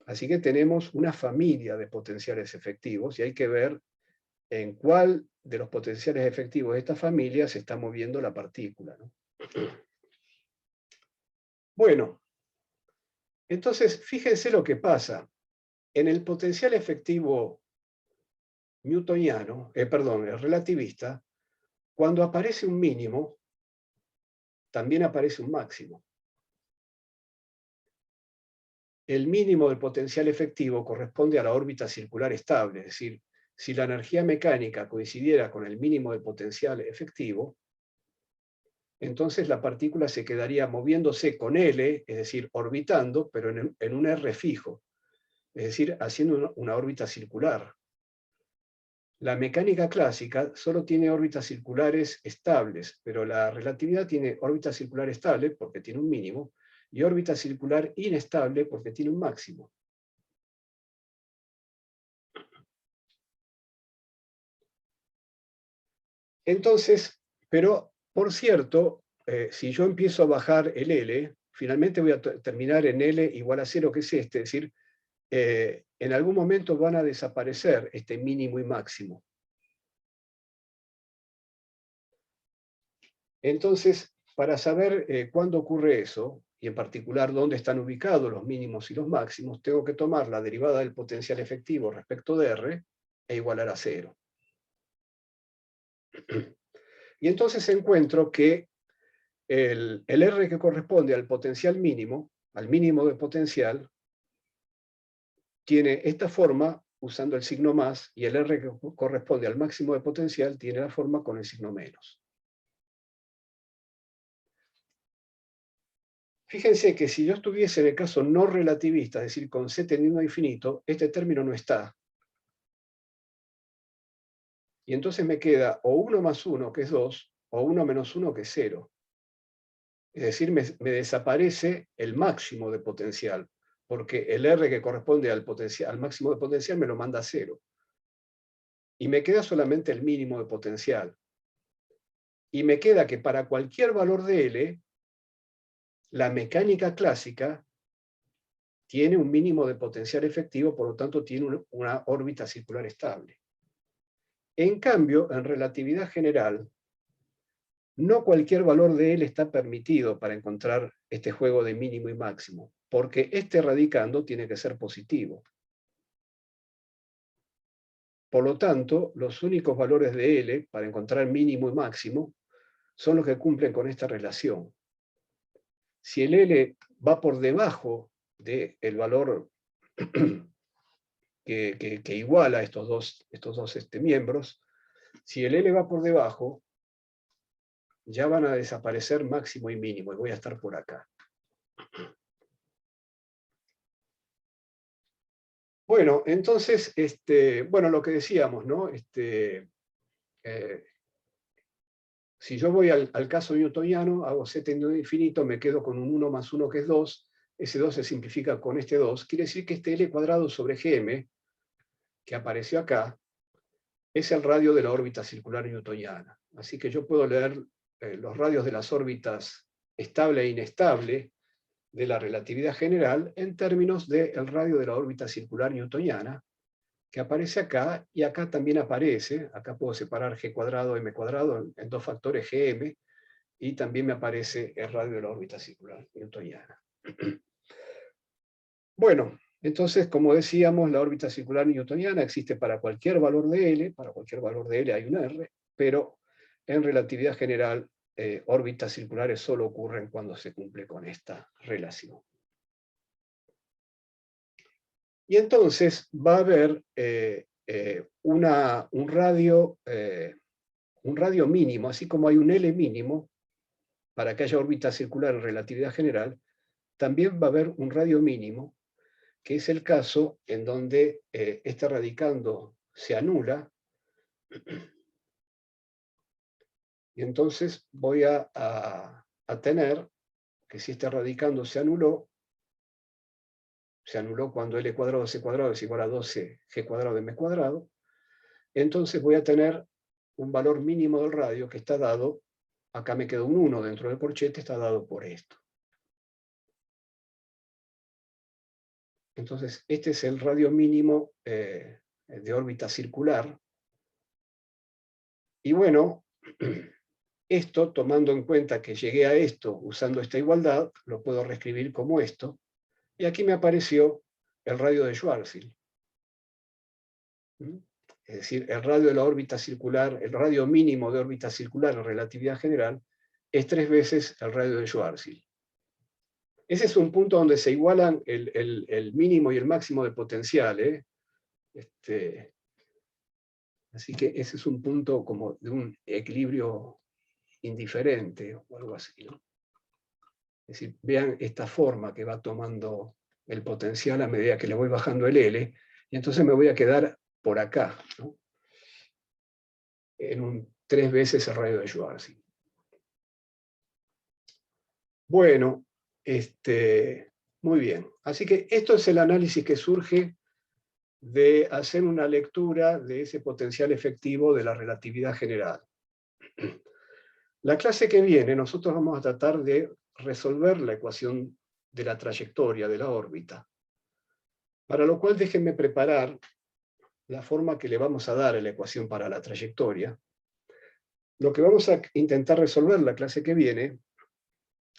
Así que tenemos una familia de potenciales efectivos y hay que ver en cuál de los potenciales efectivos de esta familia se está moviendo la partícula, ¿no? Bueno, entonces fíjense lo que pasa. En el potencial efectivo newtoniano, el relativista, cuando aparece un mínimo, también aparece un máximo. El mínimo del potencial efectivo corresponde a la órbita circular estable, es decir, si la energía mecánica coincidiera con el mínimo del potencial efectivo, entonces la partícula se quedaría moviéndose con L, es decir, orbitando, pero en un R fijo, es decir, haciendo una órbita circular. La mecánica clásica solo tiene órbitas circulares estables, pero la relatividad tiene órbita circular estable porque tiene un mínimo, y órbita circular inestable porque tiene un máximo. Entonces, pero por cierto, si yo empiezo a bajar el L, finalmente voy a terminar en L igual a 0, que es este, es decir, en algún momento van a desaparecer este mínimo y máximo. Entonces, para saber cuándo ocurre eso, y en particular dónde están ubicados los mínimos y los máximos, tengo que tomar la derivada del potencial efectivo respecto de R e igualar a 0. Y entonces encuentro que el R que corresponde al potencial mínimo, al mínimo de potencial, tiene esta forma usando el signo más, y el R que corresponde al máximo de potencial tiene la forma con el signo menos. Fíjense que si yo estuviese en el caso no relativista, es decir, con C tendiendo a infinito, este término no está. Y entonces me queda o 1 más 1, que es 2, o 1 menos 1, que es 0. Es decir, me desaparece el máximo de potencial, porque el R que corresponde al máximo de potencial me lo manda a 0. Y me queda solamente el mínimo de potencial. Y me queda que para cualquier valor de L, la mecánica clásica tiene un mínimo de potencial efectivo, por lo tanto tiene una órbita circular estable. En cambio, en relatividad general, no cualquier valor de L está permitido para encontrar este juego de mínimo y máximo, porque este radicando tiene que ser positivo. Por lo tanto, los únicos valores de L para encontrar mínimo y máximo son los que cumplen con esta relación. Si el L va por debajo del valor que iguala estos dos miembros, si el L va por debajo, ya van a desaparecer máximo y mínimo, y voy a estar por acá. Bueno, entonces, bueno, lo que decíamos, ¿no? Si yo voy al caso newtoniano, hago C tendido a infinito, me quedo con un 1 más 1 que es 2, ese 2 se simplifica con este 2, quiere decir que este L cuadrado sobre Gm, que apareció acá, es el radio de la órbita circular newtoniana. Así que yo puedo leer los radios de las órbitas estable e inestable de la relatividad general en términos del radio de la órbita circular newtoniana, que aparece acá, y acá también aparece, acá puedo separar g cuadrado, m cuadrado en dos factores gm, y también me aparece el radio de la órbita circular newtoniana. Bueno, entonces, como decíamos, la órbita circular newtoniana existe para cualquier valor de L, para cualquier valor de L hay un R, pero en relatividad general, órbitas circulares solo ocurren cuando se cumple con esta relación. Y entonces va a haber un radio mínimo, así como hay un L mínimo, para que haya órbita circular en relatividad general, también va a haber un radio mínimo, que es el caso en donde este radicando se anula, y entonces voy a tener que si este radicando se anuló cuando L cuadrado C cuadrado es igual a 12 G cuadrado de M cuadrado, entonces voy a tener un valor mínimo del radio que está dado, acá me queda un 1 dentro del corchete, está dado por esto. Entonces, este es el radio mínimo de órbita circular. Y bueno, esto, tomando en cuenta que llegué a esto usando esta igualdad, lo puedo reescribir como esto. Y aquí me apareció el radio de Schwarzschild. Es decir, el radio de la órbita circular, el radio mínimo de órbita circular en relatividad general, es 3 veces el radio de Schwarzschild. Ese es un punto donde se igualan el mínimo y el máximo de potencial. Así que ese es un punto como de un equilibrio indiferente o algo así, ¿no? Es decir, vean esta forma que va tomando el potencial a medida que le voy bajando el L, y entonces me voy a quedar por acá, ¿no? En un 3 veces el radio de Schwarzschild. Bueno, muy bien. Así que esto es el análisis que surge de hacer una lectura de ese potencial efectivo de la relatividad general. La clase que viene, nosotros vamos a tratar de resolver la ecuación de la trayectoria de la órbita. Para lo cual déjenme preparar la forma que le vamos a dar a la ecuación para la trayectoria. Lo que vamos a intentar resolver la clase que viene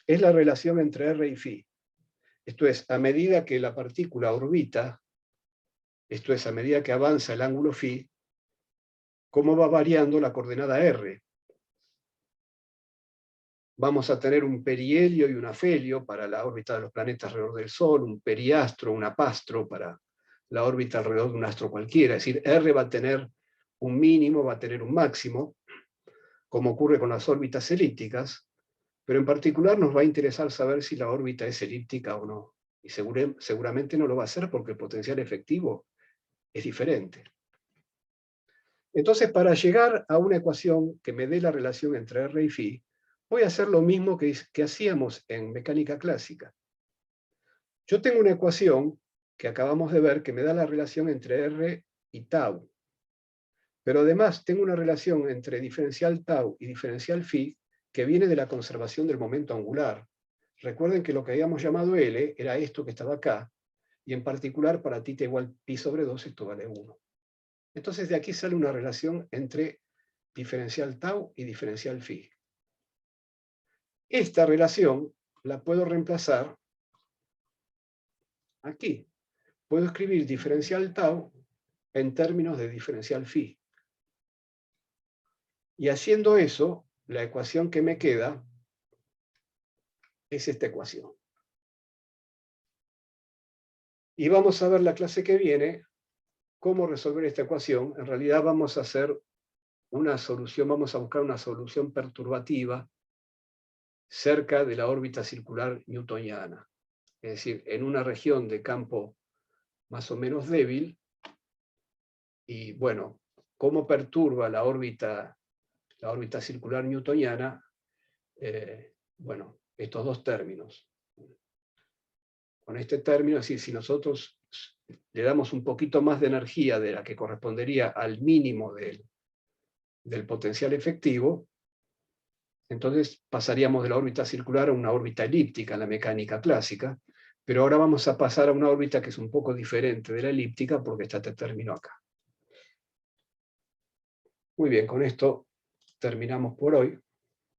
es la relación entre R y φ. Esto es, a medida que la partícula orbita, esto es, a medida que avanza el ángulo φ, cómo va variando la coordenada R. Vamos a tener un perihelio y un afelio para la órbita de los planetas alrededor del Sol, un periastro, un apastro para la órbita alrededor de un astro cualquiera. Es decir, R va a tener un mínimo, va a tener un máximo, como ocurre con las órbitas elípticas, pero en particular nos va a interesar saber si la órbita es elíptica o no. Y seguramente no lo va a ser porque el potencial efectivo es diferente. Entonces, para llegar a una ecuación que me dé la relación entre R y φ, voy a hacer lo mismo que hacíamos en mecánica clásica. Yo tengo una ecuación que acabamos de ver que me da la relación entre R y tau. Pero además tengo una relación entre diferencial tau y diferencial φ que viene de la conservación del momento angular. Recuerden que lo que habíamos llamado L era esto que estaba acá, y en particular para θ igual pi sobre 2 esto vale 1. Entonces de aquí sale una relación entre diferencial tau y diferencial φ. Esta relación la puedo reemplazar aquí. Puedo escribir diferencial tau en términos de diferencial φ. Y haciendo eso, la ecuación que me queda es esta ecuación. Y vamos a ver la clase que viene cómo resolver esta ecuación. En realidad vamos a hacer una solución, vamos a buscar una solución perturbativa cerca de la órbita circular newtoniana. Es decir, en una región de campo más o menos débil. Y bueno, ¿cómo perturba la órbita circular newtoniana? Bueno, estos dos términos. Con este término, es decir, si nosotros le damos un poquito más de energía de la que correspondería al mínimo del potencial efectivo, entonces pasaríamos de la órbita circular a una órbita elíptica en la mecánica clásica, pero ahora vamos a pasar a una órbita que es un poco diferente de la elíptica porque está este término acá. Muy bien, con esto terminamos por hoy.